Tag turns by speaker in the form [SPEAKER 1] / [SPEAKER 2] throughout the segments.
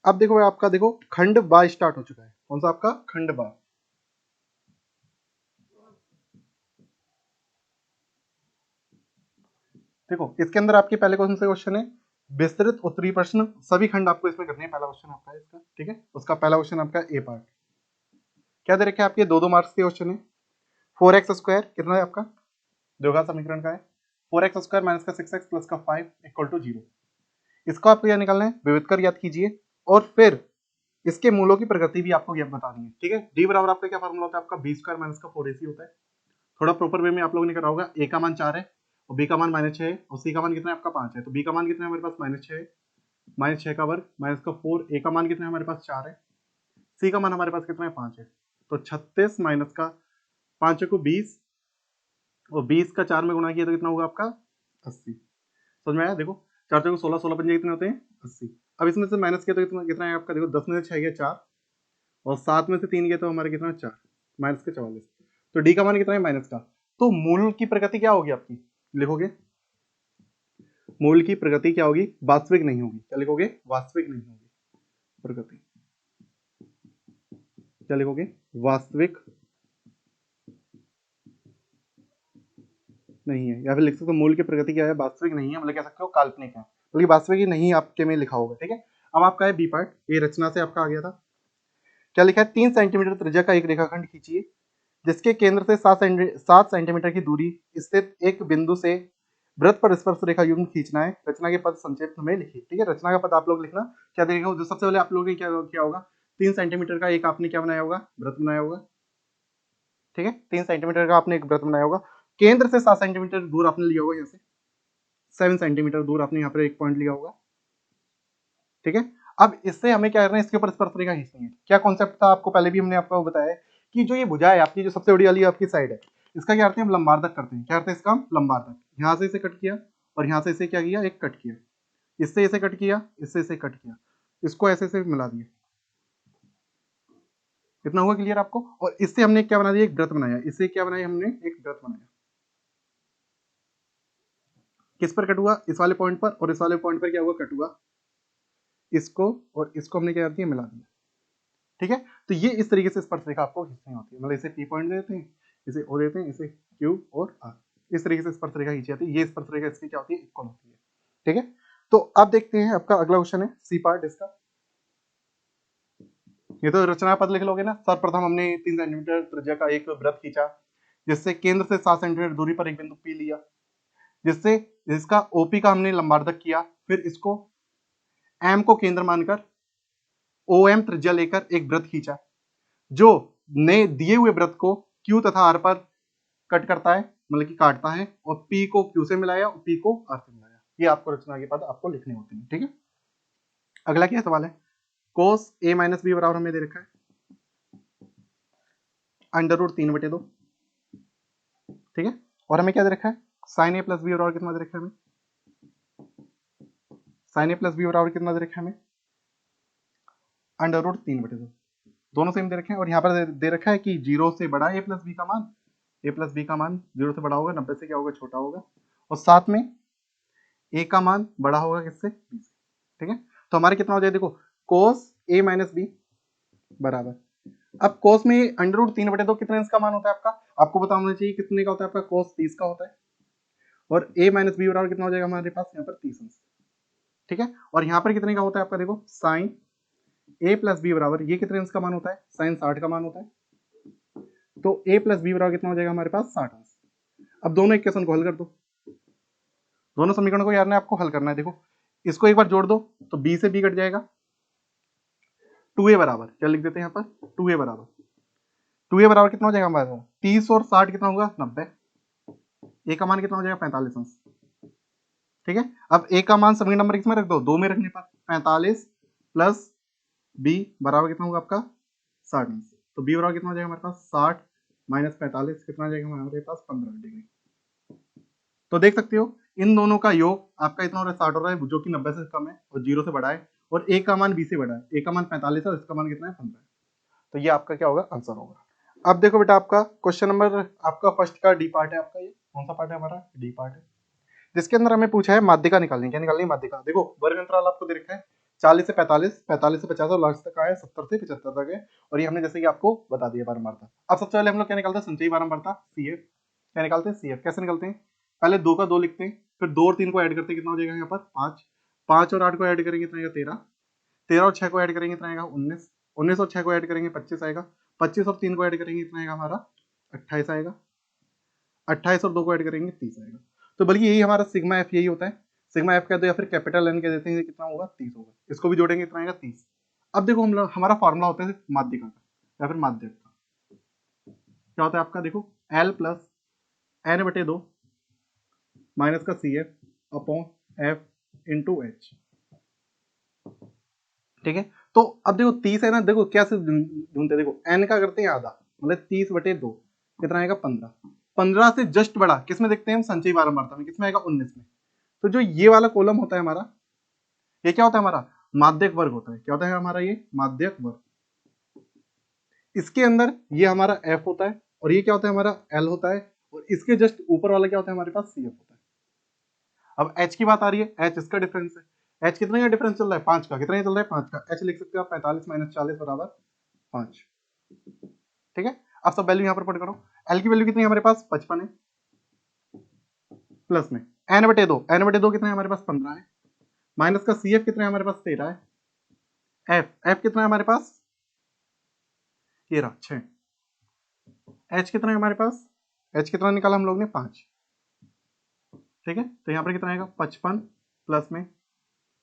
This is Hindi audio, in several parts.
[SPEAKER 1] अब देखो आपका, देखो खंड बा स्टार्ट हो चुका है। कौन सा आपका? खंड बा। देखो इसके अंदर आपके पहले कौन से क्वेश्चन है? विस्तृत उत्तरीय प्रश्न, सभी खंड आपको इसमें करने हैं। पहला क्वेश्चन आपका है इसका, ठीक है। उसका पहला क्वेश्चन आपका ए पार्ट क्या दे रखे हैं आपके? 2-2 मार्क्स के क्वेश्चन है। 4x² कितना है आपका? द्विघात समीकरण का है। 4x² माइनस का 6x प्लस का 5 इक्वल टू 0। इसको आपको क्या निकालना है? विविधकर याद कीजिए और फिर इसके मूलों की प्रकृति भी आपको ज्ञात बतानी है, ठीक है। डी बराबर आपका क्या फॉर्मूला होता है? आपका b² माइनस का 4ac होता है। थोड़ा प्रॉपर वे में आप लोगों ने करा होगा। ए का मान 4 है और बी का मान -6 है और सी का मान कितना है आपका? 5 है। तो बी का मान कितना है हमारे पास? -6 है। -6 का वर्ग माइनस का 4। ए का मान कितना है हमारे पास? 4 है। सी का मान हमारे पास कितना है? 5 है। तो 36 माइनस का 5 को 20 और 20 का 4 में गुणा किया तो कितना होगा आपका? 80। समझ में आया? देखो 4 को 16, 16 पंजे कितने होते हैं? 80। अब इसमें से माइनस किया तो कितना कितना है आपका? देखो 10 में से 6 गया 4 और 7 में से 3 गया तो हमारे कितना? 4 माइनस के 44। तो डी का मान कितना है? माइनस का। तो मूल की प्रकृति क्या होगी आपकी? लिखोगे मूल की प्रकृति क्या होगी? वास्तविक नहीं होगी। क्या लिखोगे? वास्तविक नहीं होगी प्रकृति। क्या लिखोगे? वास्तविक नहीं है। या फिर लिख सकते हो मूल की प्रकृति क्या है? वास्तविक नहीं है, मतलब कह सकते हो काल्पनिक है, बल्कि वास्तविक ही नहीं आपके में लिखा होगा, ठीक है। अब आपका है बी पार्ट। ये रचना से आपका आ गया था। क्या लिखा है? 3 सेंटीमीटर त्रिज्या का एक रेखाखंड खींचिए जिसके केंद्र से 7 सेंटीमीटर की दूरी स्थित एक बिंदु से वृत्त पर स्पर्श रेखा युग्म खींचना है। रचना के पद संक्षेप में लिखिए, ठीक है। रचना का पद आप लोग लिखना। क्या देखिएगा, जो सबसे पहले आप लोगों ने क्या किया होगा? 3 सेंटीमीटर का एक आपने क्या बनाया होगा? वृत्त बनाया होगा, ठीक है। 3 सेंटीमीटर का आपने एक वृत्त बनाया होगा। केंद्र से 7 सेंटीमीटर दूर आपने लिया होगा। यहाँ से 7 सेंटीमीटर दूर आपने यहाँ पर एक पॉइंट लिया होगा, ठीक है। अब इससे हमें क्या करना है? इसके ऊपर स्पर्श रेखा खींचनी है। क्या कॉन्सेप्ट था? आपको पहले भी हमने आपको बताया है कि जो ये भुजा है आपकी, जो सबसे बड़ी वाली आपकी साइड है, इसका क्या करते हैं? हम लंबार्धक करते हैं। क्या करते हैं इसका? हम लंबार्धक। यहाँ से इसे कट किया और यहाँ से इसे क्या किया? एक कट किया। इससे इसे कट किया, इससे इसे कट किया, इसको ऐसे से मिला दिया। कितना हुआ क्लियर आपको? और इससे हमने क्या बना दिया? एक वृत्त बनाया। इससे क्या बनाया हमने? एक वृत्त बनाया। किस पर कट हुआ? इस वाले पॉइंट पर। और इस वाले पॉइंट पर क्या हुआ? कट हुआ। इसको और इसको हमने क्या कर दिया? मिला दिया, ठीक है। तो ये इस तरीके से स्पर्श रेखा आपको खींचनी होती है। मतलब इसे पी पॉइंट देते हैं, इसे ओ देते हैं, इसे क्यू और आर। इस तरीके से स्पर्श रेखा खींची जाती है। ये स्पर्श रेखा इसकी क्या होती है? इक्वल होती है, ठीक है। तो अब देखते हैं आपका अगला क्वेश्चन है सी पार्ट इसका। ये तो रचना पद लिख लोगे ना। सर्वप्रथम हमने 3 सेंटीमीटर त्रिज्या का एक वृत्त खींचा जिससे केंद्र से 7 सेंटीमीटर दूरी पर एक बिंदु पी लिया, जिससे जिसका ओपी का हमने लंबार्धक किया। फिर इसको एम को केंद्र मानकर ओ एम त्रिज्या लेकर एक वृत्त खींचा जो ने दिए हुए वृत्त को क्यू तथा आर पर कट करता है, मतलब कि काटता है। और पी को क्यू से मिलाया और पी को आर से मिलाया। ये आपको रचना के पद आपको लिखने होते हैं, ठीक है। अगला क्या सवाल है? कोस ए माइनस बी बराबर हमें दे रखा है √3/2, ठीक है। और हमें क्या दे रखा है? साइन ए प्लस बी बराबर कितना दे रखा है हमें? साइन ए प्लस बी बराबर कितना दे रखा है हमें? √3/2। दोनों सेम दे रखे हैं। और यहाँ पर दे रखा है कि 0 से बड़ा ए प्लस बी का मान, ए प्लस बी का मान 0 से बड़ा होगा, 90 से क्या होगा? छोटा होगा। और साथ में ए का मान बड़ा होगा किससे? बी से, ठीक है। तो हमारे कितना हो जाए? देखो कोस ए माइनस बी बराबर, अब कोस में √3/2 कितने इसका मान होता है आपका? आपको पता होना चाहिए कितने का होता है आपका? कोस 30 का होता है। और ए माइनस बी बराबर कितना हो जाएगा हमारे पास? यहाँ पर 30 अंश, ठीक है। और यहाँ पर कितने का होता है आपका? देखो साइन ए प्लस बी बराबर, ये कितने अंश का मान होता है? साइन 60 का मान होता है। तो ए प्लस बी बराबर कितना हो जाएगा हमारे पास? 60 अंश। अब दोनों इक्वेशन को हल कर दो। दोनों समीकरणों को यार ने आपको हल करना है। देखो इसको एक बार जोड़ दो तो बी से बी कट जाएगा। 2a बराबर क्या लिख देते हैं यहाँ पर? 2a बराबर कितना हो जाएगा हमारे पास? 30 और 60 कितना होगा? 90। ए का मान कितना हो जाएगा? 45 अंश, ठीक है। अब ए का मान समीकरण नंबर किसमें रख दो? 2 में रखने पर 45 प्लस बी बराबर कितना होगा आपका? 60 अंश। तो बी बराबर कितना हो जाएगा हमारे पास? 60 माइनस 45 कितना हो जाएगा हमारे पास? 15 डिग्री। तो देख सकते हो इन दोनों का योग आपका इतना हो रहा है 60 हो रहा है, जो कि 90 से कम है और 0 से बड़ा है। और ए का मान बी से बड़ा है। ए का मान 45 है और इसका मान कितना है? 15। तो ये आपका क्या होगा? आंसर होगा। अब देखो बेटा आपका क्वेश्चन नंबर आपका फर्स्ट का डी पार्ट है आपका। ये कौन सा पार्ट है हमारा? डी पार्ट है, जिसके अंदर हमें पूछा है माध्यिका निकालनी। क्या निकालनी है? माध्यिका। देखो वर्ग अंतराल आपको दे रखा है 40 से 45, 45 से 50 और लास्ट तक आया 70 से 75 तक है। और ये हमने जैसे कि आपको बता दिया बारंबारता। अब सबसे पहले हम लोग क्या निकालते हैं, संचयी बारंबारता CF। क्या निकालते हैं, CF। कैसे निकलते हैं, पहले 2 का 2 लिखते हैं, फिर 2 और 3 को ऐड करते हैं, कितना हो जाएगा यहाँ पर 5, 5 और 8 को ऐड करेंगे कितना आएगा 13, 13 और 6 को ऐड करेंगे कितना आएगा 19, 19 और 6 को ऐड करेंगे 25 आएगा, 25 और 3 को ऐड करेंगे कितना आएगा हमारा 28 आएगा, 28 और 2 को ऐड करेंगे 30 आएगा। तो बल्कि यही हमारा सिग्मा एफ यही होता है, सिग्मा एफ कह दो या फिर कैपिटल एन कह देते हैं, कितना होगा 30 होगा। इसको भी जोड़ेंगे कितना आएगा 30। अब देखो हम लोग हमारा फॉर्मूला होता है माध्यिका का या फिर माध्यक का, क्या होता है आपका, देखो L प्लस एन बटे 2 माइनस का CF upon F into H। ठीक है, तो अब देखो 30 है ना, देखो क्या से ढूंढते, देखो n का करते हैं आधा, मतलब 30 बटे 2 कितना आएगा 15, 15 से जस्ट बड़ा किस में देखते हैं हम, संचयी बारंबारता में, किसमें आएगा 19 में। तो जो ये वाला कॉलम होता है हमारा, ये क्या होता है हमारा माध्यक वर्ग होता है। क्या होता है हमारा ये माध्यक वर्ग। इसके अंदर ये हमारा F होता है और ये क्या होता है हमारा L होता है, और इसके जस्ट ऊपर वाला क्या होता है हमारे पास CF होता है। अब H की बात आ रही है, H इसका डिफरेंस है। H कितने का डिफरेंस चल रहा है 5 का, कितना चल रहा है 5 का। H लिख सकते हो आप 45 माइनस 40 बराबर 5। ठीक है, अब सब वैल्यू यहाँ पर पुट करो। L की वैल्यू कितनी है हमारे पास 55 है, प्लस में n बटे 2, n बटे 2 कितना है हमारे पास 15 है, माइनस का CF कितना है हमारे पास 13 है, F कितना है हमारे पास 13 6, H कितना है हमारे पास, H कितना निकाला हम लोग ने 5। ठीक है, तो यहाँ पर कितना आएगा 55 प्लस में,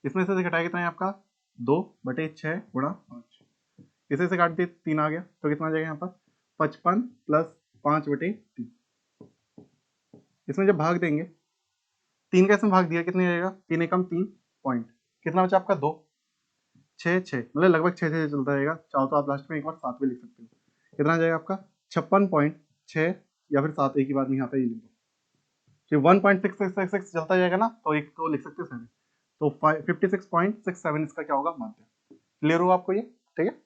[SPEAKER 1] इसमें से घटाया कितना है आपका 2 बटे 6 गुणा 5, इसे से काट दिए 3 आ गया, तो कितना आ जाएगा यहाँ पर 55 प्लस 5 बटे 3। इसमें जब भाग देंगे 3 का इसमें भाग दिया कितने आएगा, 3 एकम 3 पॉइंट, कितना बचा आपका 2 6 6, मतलब लगभग 6 से चलता रहेगा। चाहो तो आप लास्ट में एक बार 7 भी लिख सकते हो, कितना आ जाएगा आपका 56.6 या फिर 7 एक ही बार में यहाँ पे ही लिख दो कि 1.6666 चलता जाएगा ना, तो एक तो लिख सकते हो 7, तो 56.67 इसका क्या होगा माध्य। क्लियर हुआ आपको ये, ठीक है।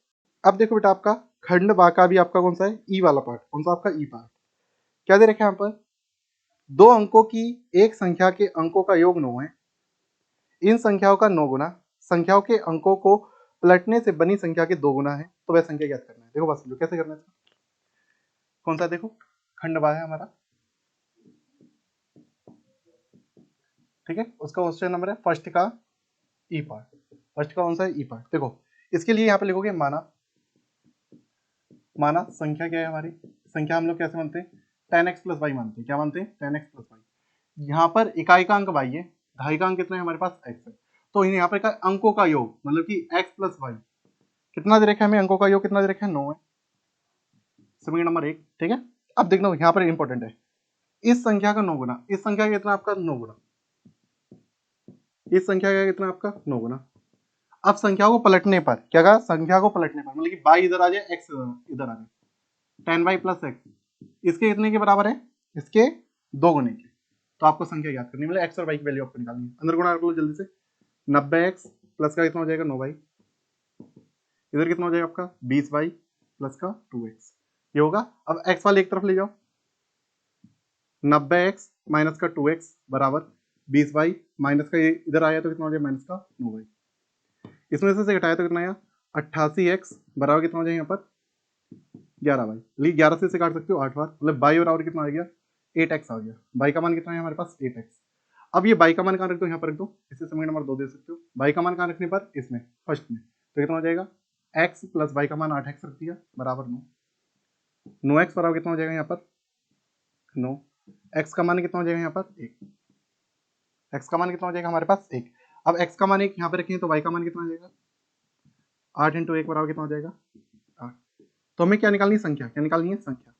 [SPEAKER 1] अब देखो बेटा आपका खंड बा का भी आपका कौन सा है, ई वाला पार्ट, कौन सा आपका ई पार्ट। क्या दे रखा है यहाँ पर, 2 अंकों की एक संख्या के अंकों का योग 9 है, इन संख्याओं का 9 गुना संख्याओं के अंकों को पलटने से बनी संख्या के 2 गुना है, तो वह संख्या ज्ञात करना है। देखो बस समझो कैसे करना है, कौन सा, देखो खंड बा है हमारा, ठीक है, उसका क्वेश्चन नंबर है फर्स्ट का ई पार्ट, फर्स्ट का कौन सा है ई पार्ट। देखो इसके लिए यहाँ पे लिखोगे माना, माना संख्या क्या है हमारी, संख्या हम लोग कैसे मानते हैं 10x प्लस वाई मानते हैं, क्या मानते हैं 10x प्लस वाई। यहाँ पर इकाई का अंक y है, ढाई का अंक कितना है हमारे पास x है, तो यहाँ पर अंकों का योग मतलब कि x प्लस वाई कितना दे रखा है हमें, अंकों का योग कितना दे रखा है 9 है, समीकरण नंबर 1। ठीक है, अब देखना यहाँ पर इंपॉर्टेंट है, इस संख्या का 9 गुना, इस संख्या का कितना आपका 9 गुना, इस संख्या का कितना आपका 9 गुना। अब संख्या को पलटने पर क्या कहा, संख्या को पलटने पर मतलब कि y इधर आ जाए x इधर आ जाए, 10y प्लस एक्स इसके कितने के बराबर है, इसके 2 गुने के। तो आपको संख्या याद करनी है, मतलब x और y की वैल्यू आपको निकालनी है। अंदर गुणा कर लो जल्दी से, 90x प्लस का कितना हो जाएगा 9y, इधर कितना हो जाएगा आपका 20y प्लस का 2x, ये होगा। अब x वाले एक तरफ ले जाओ, 90x माइनस का 2x बराबर 20y माइनस का ये इधर आया तो कितना हो जाएगा माइनस का 9y, इसमें से घटाया तो कितना आया 88x बराबर कितना हो जाएगा यहाँ पर 11y, ली 11 से काट सकते हो 8 बार, मतलब y बराबर कितना आ गया 8x आ गया। y का मान कितना है हमारे पास 8x। अब ये y का मान कहाँ रख दो, यहाँ पर रख दो, इसे समीकरण नंबर 2 दे सकते हो। y का मान कहाँ रखने पर, इसमें फर्स्ट में, तो कितना हो जाएगा x प्लस y का मान 8x रख दिया बराबर 9, 9x बराबर कितना हो जाएगा यहाँ पर 9, x का मान कितना हो जाएगा यहाँ पर 1, x का मान कितना हो जाएगा हमारे पास 1। अब x का मान 1 यहाँ पर रखें तो y का मान कितना हो जाएगा 8 इंटू 1 बराबर कितना हो जाएगा 8। तो हमें क्या निकालनी है, संख्या क्या निकालनी है, संख्या,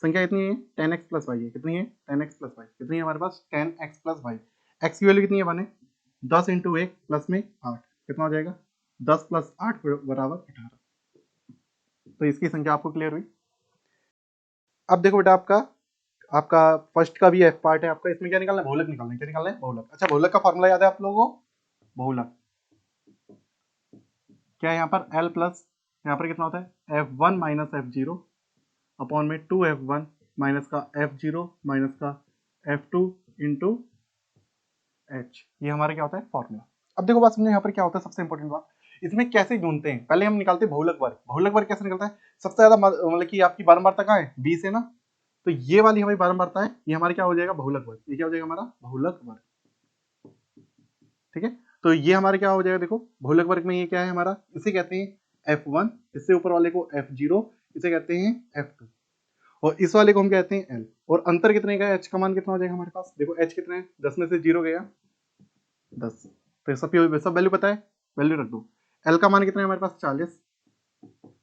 [SPEAKER 1] संख्या कितनी है 10x प्लस वाई है, कितनी है 10x प्लस वाई, कितनी है हमारे पास 10x प्लस वाई। x की वैल्यू कितनी है 1 है, 10 इंटू 1 प्लस में 8 कितना हो जाएगा 10 प्लस 8 बराबर 18। तो इसकी संख्या आपको क्लियर हुई। अब देखो बेटा आपका आपका फर्स्ट का भी एफ पार्ट है आपका, इसमें क्या निकालना है बहुलक निकालना है, क्या निकालना है बहुलक। अच्छा बहुलक का फॉर्मूला याद है आप लोगों को, बहुलक क्या है यहाँ पर L प्लस यहाँ पर कितना होता है F1 माइनस F0 अपॉन में 2F1 माइनस का F0 माइनस का F2 इंटू H, ये हमारा क्या होता है फॉर्मूला। अब देखो बात समझो यहाँ पर क्या होता है, सबसे इंपॉर्टेंट बात इसमें कैसे ढूंढते हैं। पहले हम निकालते हैं बहुलक वर्ग। बहुलक वर्ग कैसे निकलता है, सबसे ज्यादा मतलब कि आपकी बारंबारता कहाँ है, 20 है ना, तो ये वाली हमारी बारंबारता है, ये हमारा क्या हो जाएगा, बहुलक वर्ग। ये क्या हो जाएगा हमारा बहुलक वर्ग, ठीक है। तो ये हमारा क्या हो जाएगा, देखो बहुलक वर्ग में ये क्या है हमारा, इसे कहते हैं F1, इससे ऊपर वाले को F0, इसे कहते हैं F2, और इस वाले को हम कहते हैं L। और अंतर कितने का है, h का मान कितना हो जाएगा हमारे पास, देखो h कितना है, 10 में से 0 गया 10, तो सब वैल्यू पता है, वैल्यू रख दो। L का मान कितना है हमारे पास 40,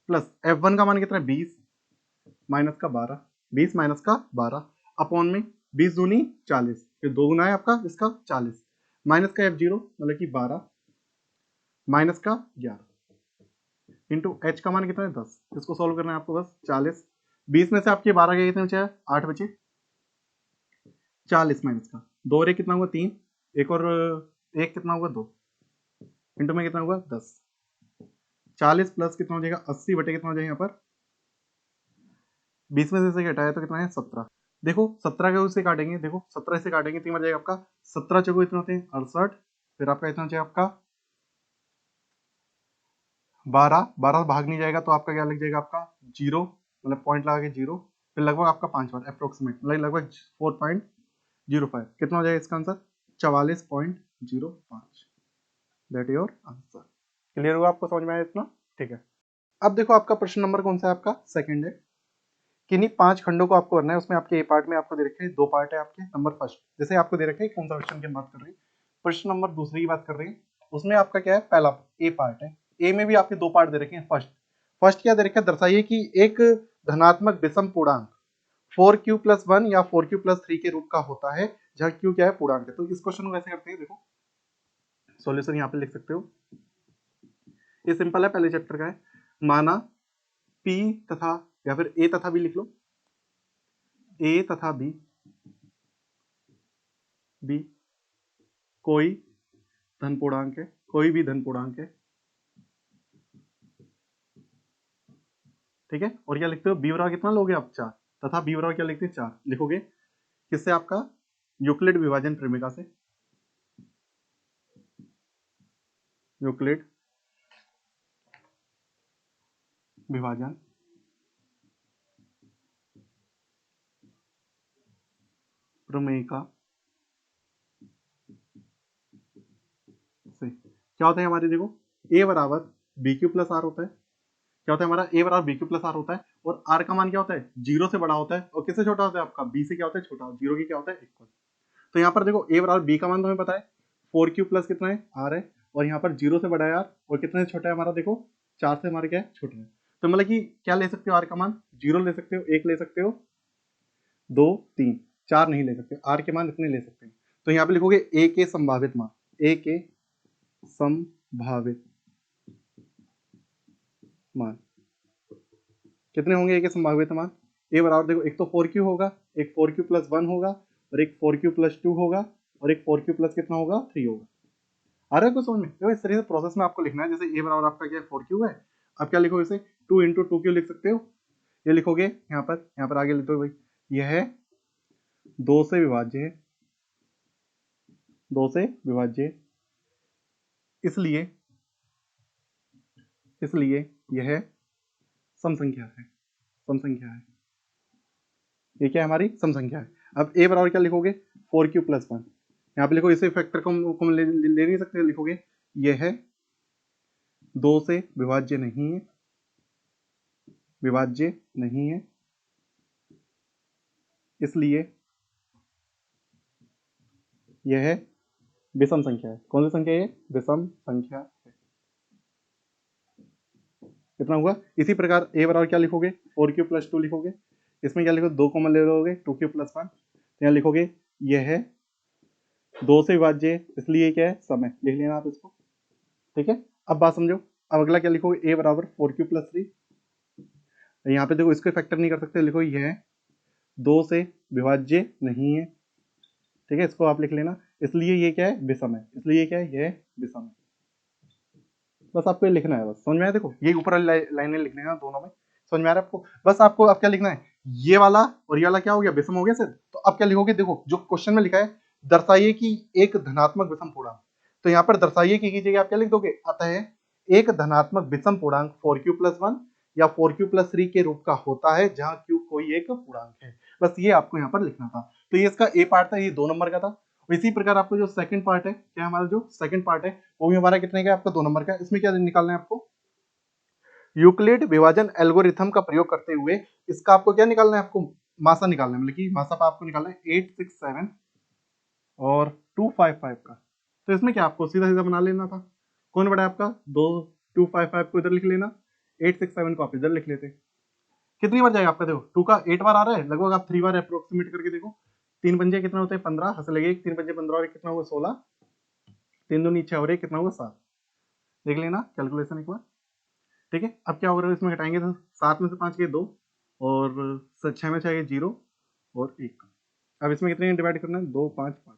[SPEAKER 1] प्लस F1 का मान कितना है 20 माइनस का 12, 20 माइनस का 12 अपॉन में 20 दूनी 40, फिर दो गुना है आपका इसका 40, माइनस का F0 मतलब कि 12 माइनस का 11 इंटू h का मान कितना है 10, इसको सॉल्व करना है आपको बस 40, 20 में से आपके 12 गए कितने बचे, 8 बचे, 40 माइनस का 2 और 1 कितना हुआ 3, एक और एक कितना हुआ 2, इंटू में कितना हुआ 10, 40 प्लस कितना हो जाएगा 80 बटे कितना हो जाएगा यहाँ पर 20 में से घटाया तो कितना है 17। देखो 17 के उससे काटेंगे, देखो 17 से काटेंगे तो मर जाएगा आपका 17 चौको इतना होते हैं 68, फिर आपका इतना हो जाएगा आपका 12 भाग नहीं जाएगा तो आपका क्या लग जाएगा आपका 0, मतलब पॉइंट लगा के 0, फिर लगभग आपका 5 बार अप्रोक्सीमेट लगभग 4.05, कितना हो जाएगा इसका answer 44.05। That your answer. Clear हुआ आपको, समझ में आया इतना, ठीक है। अब देखो आपका प्रश्न नंबर कौन सा है, आपका सेकंड है। किन्हीं 5 खंडों को आपको करना है, उसमें आपके ए पार्ट में आपको दे रखे हैं 2 पार्ट है आपके। नंबर फर्स्ट जैसे आपको दे रखे हैं कौन सा क्वेश्चन की बात कर रहे हैं, प्रश्न नंबर दूसरे की बात कर रहे हैं, उसमें आपका क्या है पहला ए पार्ट है। ए में भी आपके 2 पार्ट दे रखे हैं। फर्स्ट क्या दे रखा है, दर्शाइए कि एक धनात्मक विषम पूर्णांक 4q+1 या 4q+3 के रूप का होता है जहां q क्या है पूर्णांक है। तो इस क्वेश्चन को कैसे करते हैं, देखो सॉल्यूशन यहाँ पे लिख सकते हो, ये सिंपल है, पहले चैप्टर का है। माना P तथा या फिर A तथा B लिख लो, A तथा B कोई धन पूर्णांक है, कोई भी धन पूर्णांक है, ठीक है। और क्या लिखते हो, B बराबर कितना लोगे आप 4, तथा B बराबर क्या लिखते हैं 4 लिखोगे, किससे आपका यूक्लिड विभाजन प्रमेय से, यूक्लिड विभाजन प्रमेय से क्या होता है हमारे, देखो A बराबर BQ+R होता है, क्या होता है हमारा A बराबर BQ+R होता है, और R का मान क्या होता है 0 से बड़ा होता है, और किससे छोटा होता है आपका B से क्या होता है छोटा, 0 की क्या होता है इक्वल। तो यहाँ पर देखो A बराबर B का मान तो हमें पता है 4q+ कितना है R है, और यहाँ पर 0 से बड़ा है R, और कितने से छोटा है हमारा, देखो 4 से हमारे क्या है छोटा है। तो मतलब कि क्या ले सकते हो, R का मान 0 ले सकते हो, 1 ले सकते हो, 2 3, 4 नहीं ले सकते, R के मान इतने ले सकते हैं। तो यहाँ पे लिखोगे A के संभावित मान, A के संभावित मान कितने होंगे, A के संभावित मान A बराबर देखो एक तो 4q होगा, एक 4q+1 होगा, और एक 4q+2 होगा, और एक 4q+ कितना होगा 3 होगा। आ रहा है कुछ समझ में, देखो इस तरीके से प्रोसेस में आपको लिखना है। जैसे A बराबर आपका क्या है 4q है, अब क्या लिखोगे इसे 2 × 2q लिख सकते हो, ये लिखोगे यहाँ पर आगे लिखो भाई, यह 2 से विभाज्य है, 2 से विभाज्य, इसलिए यह सम संख्या है, सम संख्या है, ये क्या है हमारी सम संख्या है। अब A बराबर क्या लिखोगे 4q+1, यहाँ पे लिखो इसे फैक्टर को ले नहीं सकते, लिखोगे यह 2 से विभाज्य नहीं है, विभाज्य नहीं है, इसलिए यह विषम संख्या है। कौन सी संख्या है, विषम संख्या है। कितना हुआ, इसी प्रकार A बराबर क्या लिखोगे 4q+2 लिखोगे, इसमें क्या लिखोगे 2 कॉमन ले लोगे 2q+1, यहाँ लिखोगे यह 2 से विभाज्य है, इसलिए क्या है समय, लिख लेना आप इसको, ठीक है। अब बात समझो, अब अगला क्या लिखोगे A बराबर 4q+3, यहाँ पे देखो इसको फैक्टर नहीं कर सकते, लिखो यह 2 से विभाज्य नहीं है, ठीक है, इसको आप लिख लेना, इसलिए ये क्या है विषम है, इसलिए क्या है यह विषम है। बस आपको ये लिखना है, बस समझ में आया, देखो ये ऊपर लाइनें लिखने हैं दोनों में, समझ में आ रहा है आपको। बस आपको अब क्या लिखना है, ये वाला और ये वाला क्या हो गया विषम हो गया सर। तो अब क्या लिखोगे, देखो जो क्वेश्चन में लिखा है दर्शाइए कि एक धनात्मक विषम पूर्णांक, तो यहाँ पर दर्शाइए की जगह आप क्या लिख दोगे, अतः एक धनात्मक विषम पूर्णांक 4q+1 या 4q+3 के रूप का होता है जहां q कोई एक पूर्णांक है। बस ये आपको यहाँ पर लिखना था। तो ये इसका ए पार्ट था, ये 2 नंबर का था। इसी प्रकार आपको जो सेकंड पार्ट है, क्या हमारा जो सेकंड पार्ट है वो भी हमारा कितने का है, आपका 2 नंबर का। इसमें क्या निकालना है आपको, यूक्लिड विभाजन एल्गोरिथम का प्रयोग करते हुए इसका आपको क्या निकालना है, आपको मासा निकालना है, मतलब कि मासा पर आपको निकालना है 867 और 255 का। तो इसमें क्या आपको सीधा सीधा बना लेना था, कौन बड़ा है आपका, 255 को इधर लिख लेना, 867 को आप इधर लिख लेते। कितनी बार जाएगा आपका, देखो 2 का 8 बार आ रहा है, लगभग आप 3 बार अप्रोक्सीमेट करके देखो। 3 पंजे कितना होता है 15, हंस लगे 3 पंजे 15 और कितना हुआ 16, 3 दूनी 6 और कितना हुआ 7। देख लेना कैलकुलेशन एक बार, ठीक है। अब क्या होगा, इसमें घटाएंगे तो 7 में से 5 गए 2 और 6 में 6 गए 0 और 1। अब इसमें कितने डिवाइड करना है, 2 5 5,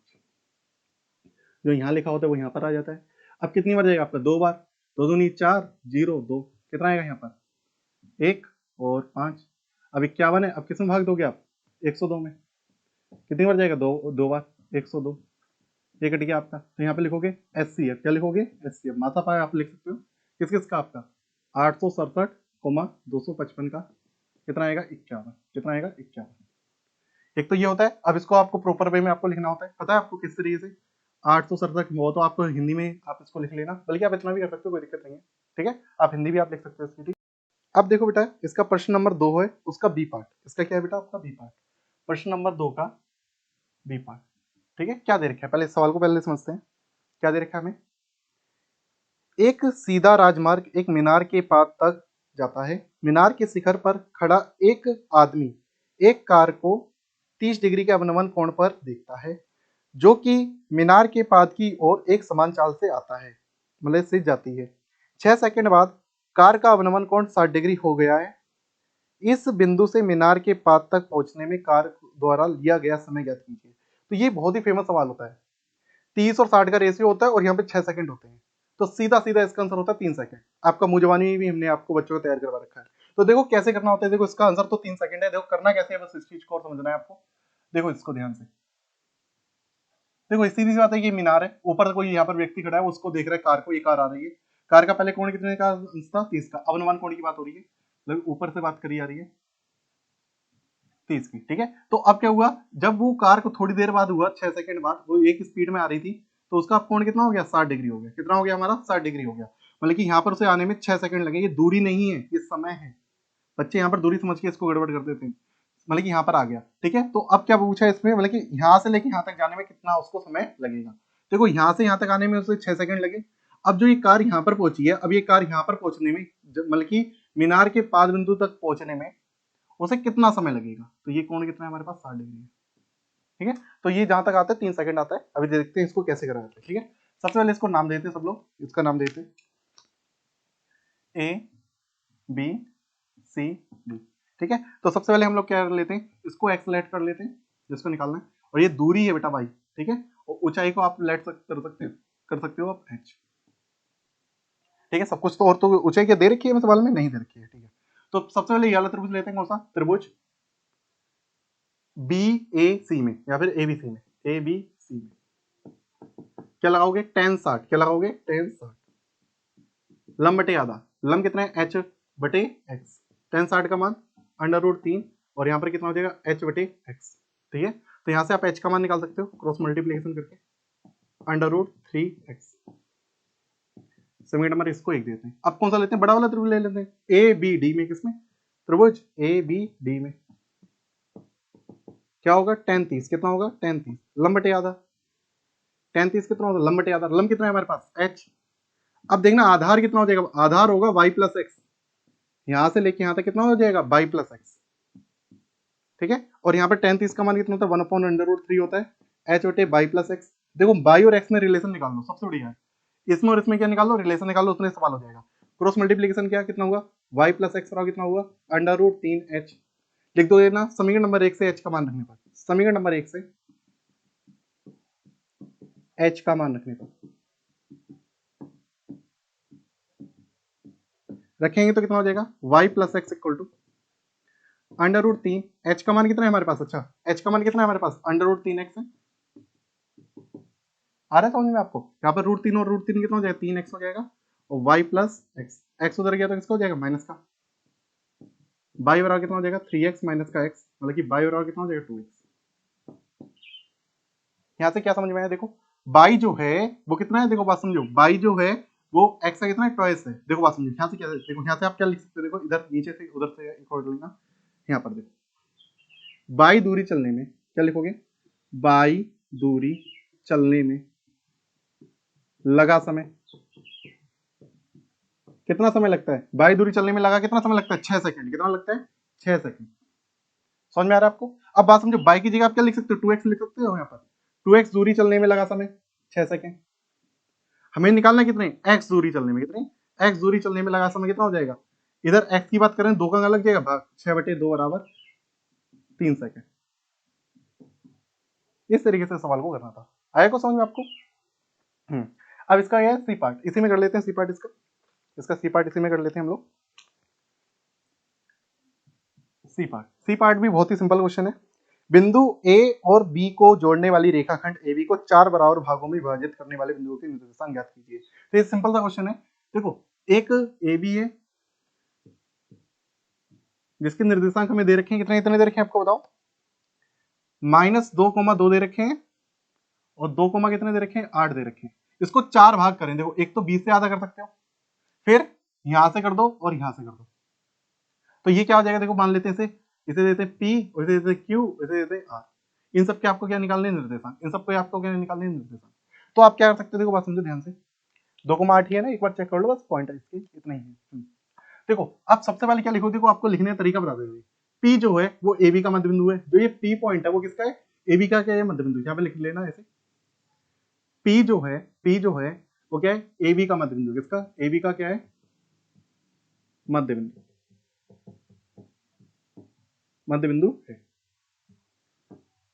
[SPEAKER 1] जो यहाँ लिखा होता है वो यहाँ पर आ जाता है। अब कितनी बार जाएगा आपका, 2 बार, 2 दूनी 4 0 2, कितना आएगा यहाँ पर 1 और 5। अब 51 है, अब किसमें भाग दोगे आप, 102 में। कितनी बार जाएगा, 2 बार, 102। ये कट गया आपका, तो यहाँ पे लिखोगे एचसीएफ, क्या लिखोगे एचसीएफ, माथा पाया आप लिख सकते हो। किस किस का आपका 867,255 का कितना आएगा 51, कितना आएगा 51। एक तो ये होता है। अब इसको आपको प्रॉपर वे में आपको लिखना होता है, पता है आपको किस तरीके से, 867 वो तो आपको हिंदी में आप इसको लिख लेना, बल्कि आप इतना भी कर सकते हो, कोई दिक्कत नहीं है, ठीक है। आप हिंदी भी आप लिख सकते हो इसकी, ठीक। अब देखो बेटा, इसका प्रश्न नंबर 2 है, उसका बी पार्ट, इसका क्या है बेटा, आपका बी पार्ट, प्रश्न नंबर 2 का बी पार्ट, ठीक है। क्या दे रखा है, पहले इस सवाल को पहले समझते हैं, क्या दे रखा है हमें। एक सीधा राजमार्ग एक मीनार के पास तक जाता है। मीनार के शिखर पर खड़ा एक आदमी एक कार को 30 डिग्री के अवनमन कोण पर देखता है, जो कि मीनार के पाद की ओर एक समान चाल से आता है, मतलब से जाती है। 6 सेकंड बाद कार का अवनमन कोण 60 डिग्री हो गया है। इस बिंदु से मीनार के पाद तक पहुंचने में कार द्वारा लिया गया समय ज्ञात कीजिए। तो ये बहुत ही फेमस सवाल होता है। 30 और 60 का रेशियो होता है और यहाँ पे 6 सेकंड होते हैं, तो सीधा सीधा इसका आंसर होता है 3 सेकंड। आपका मुजवानी में भी हमने आपको बच्चों को तैयार करवा रखा है। तो देखो कैसे करना होता है, देखो इसका आंसर तो 3 सेकंड है, देखो करना कैसे है, बस इस चीज को और समझना है आपको। देखो इसको ध्यान से देखो, सीधी सी बात है कि मीनार है, ऊपर कोई यहाँ पर व्यक्ति खड़ा है, उसको देख रहा है कार को, ये कार आ रही है। कार का पहले कोण कितने का था, 30 का, अब अनुमान कोण की बात हो रही है, मतलब ऊपर से बात करी जा रही है 30 की, ठीक है। तो अब क्या हुआ, जब वो कार को थोड़ी देर बाद हुआ, 6 सेकंड बाद, वो एक स्पीड में आ रही थी, तो उसका कोण कितना हो गया, 60 डिग्री हो गया। कितना हो गया हमारा, 60 डिग्री हो गया। मतलब कि यहाँ पर उसे आने में 6 सेकंड लगे। ये दूरी नहीं है, ये समय है। बच्चे यहाँ पर दूरी समझ के इसको गड़बड़ कर देते हैं, मतलब कि यहाँ पर आ गया, ठीक है। तो अब क्या पूछा है इसमें, मतलब कि यहाँ से लेके यहाँ तक जाने में कितना उसको समय लगेगा। देखो यहाँ से यहाँ तक आने में उसे 6 सेकंड लगे। अब जो ये कार यहाँ पर पहुंची है, अब ये कार यहाँ पर पहुंचने में, मतलब कि मीनार के पाद बिंदु तक पहुंचने में उसे कितना समय लगेगा। तो ये कोण कितना है हमारे पास, 60 डिग्री है, ठीक है। तो ये जहां तक आता है 3 सेकंड आता है। अभी देखते हैं इसको कैसे करा जाता है, ठीक है। सबसे पहले इसको नाम देते हैं सब लोग, इसका नाम देते हैं ए बी सी डी, ठीक है। तो सबसे पहले हम लोग क्या कर लेते हैं, इसको एक्स लेट कर लेते हैं, जिसको निकालना है। और ये दूरी है बेटा भाई, ठीक है। और ऊंचाई को आप लेट कर सकते हो आप एच, ठीक है। सब कुछ तो, और तो ऊंचाई क्या दे रखी है सवाल में, नहीं दे रखी है, ठीक है। तो सबसे पहले ये वाला त्रिभुज लेते हैं, कौन सा त्रिभुज, बी ए सी में या फिर ए बी सी में, ए बी सी में क्या लगाओगे, tan 60, क्या लगाओगे tan 60, लंब बटे आधा, लंब कितना है h बटे x, tan 60 का मान √3 और यहाँ पर कितना हो जाएगा h बटे x, ठीक है। तो यहाँ से आप h का मान निकाल सकते हो क्रॉस मल्टीप्लिकेशन करके, √3x। समीकरण नंबर इसको 1 देते हैं। अब कौन सा लेते हैं, बड़ा वाला त्रिभुज ले लेते हैं, ए बी डी में, किसमें त्रिभुज ए बी डी में क्या होगा tan 30, कितना होगा tan 30, लंब बटे आधा, tan 30 कितना होगा, लंब बटे आधा, लंब कितना है हमारे पास h। अब देखना आधार कितना हो जाएगा, आधार होगा y प्लस एक्स, यहां से लेके यहां तक कितना हो जाएगा y प्लस एक्स, ठीक है। और यहाँ पर tan 30 का मान कितना होता है, 1/√3 होता है h बटे y प्लस एक्स। देखो y और x में रिलेशन निकाल लो, सबसे बढ़िया है। इसमें और इसमें क्या निकाल लो, रिलेशन निकाल लो, उतने सवाल हो जाएगा। क्रॉस मल्टीप्लीकेशन क्या कितना हुआ, y प्लस एक्स कितना हुआ √3h। लिख दो ना समीकरण नंबर 1 से h का मान रखने पर, समीकरण नंबर 1 से h का मान रखने पर रखेंगे तो कितना हो जाएगा, y plus X equal to √3, h का मान कितना है हमारे पास, अच्छा h का मान कितना है हमारे पास √3x है, आ रहा है समझ में आपको? यहाँ पर √3 और √3 कितना हो जाएगा, 3x हो जाएगा, और y प्लस एक्स, एक्स उधर गया तो किसका हो जाएगा, माइनस का, y बराबर कितना हो जाएगा, 3x माइनस का x, मतलब कि y बराबर कितना हो जाएगा, 2x। यहाँ से क्या समझ में आया, देखो y जो है वो कितना है, देखो बात समझो, y जो है वो x का कितना है, ट्वाइस है। देखो बात समझो, यहाँ से क्या, देखो यहाँ से आप क्या लिख सकते हो, देखो इधर नीचे से उधर से एक और लेना, यहाँ पर देखो y दूरी चलने में क्या लिखोगे, y दूरी चलने में लगा समय, कितना समय लगता है, बाई दूरी चलने में लगा कितना समय लगता है, 6 सेकंड। कितना लगता है, 6 सेकंड। समझ में आ रहा है आपको? अब बात समझो, बाई की जगह आप क्या लिख सकते हो, 2x लिख सकते हो यहाँ पर, 2x दूरी चलने में लगा समय 6 सेकंड। हमें निकालना कितने, x दूरी चलने में, कितने, x दूरी चलने में लगा समय कितना हो जाएगा, इधर x की बात करें 2 का लग जाएगा भाग 6/2 बराबर 3 सेकंड। इस तरीके से सवाल को करना था। आया को समझ में आपको? अब इसका यह सी पार्ट, इसी में कर लेते हैं सी पार्ट, इसका सी पार्ट इसी में कर लेते हैं हम लोग। सी पार्ट भी बहुत ही सिंपल क्वेश्चन है। बिंदु ए और बी को जोड़ने वाली रेखाखंड ए बी को 4 बराबर भागों में विभाजित करने वाले बिंदुओं के निर्देशांक ज्ञात कीजिए। तो ये सिंपल सा क्वेश्चन है। देखो एक ए बी है जिसके निर्देशांक हमें दे रखे हैं, कितने कितने दे रखे हैं आपको बताओ, -2,2 दे रखे हैं, और 2, कितने दे रखे हैं, 8 दे रखे हैं। इसको 4 भाग करें, देखो एक तो 20 से आधा कर सकते हो, फिर यहां से कर दो और यहां से कर दो, तो ये क्या हो जाएगा, देखो मान लेते हैं इसे देते हैं P, इसे देते हैं Q, इसे देते हैं R। इन सब के आपको क्या निकालने हैं, निर्देशांक। इन सबको आपको क्या निकालने हैं, निर्देशांक। तो आप क्या कर सकते हो, देखो बात समझो ध्यान से, 2,8 ही है ना, एक बार चेक कर लो, बस पॉइंट है इसके इतना ही है। देखो आप सबसे पहले क्या लिखो, देखो आपको लिखने का तरीका बता देंगे। P जो है वो AB का मध्य बिंदु है, जो ये P पॉइंट है वो किसका है, AB का क्या है, मध्य बिंदु। यहाँ पे लिख लेना ऐसे, P जो है वो क्या है, AB का मध्य बिंदु। किसका, AB का क्या है, मध्य बिंदु, मध्य बिंदु है।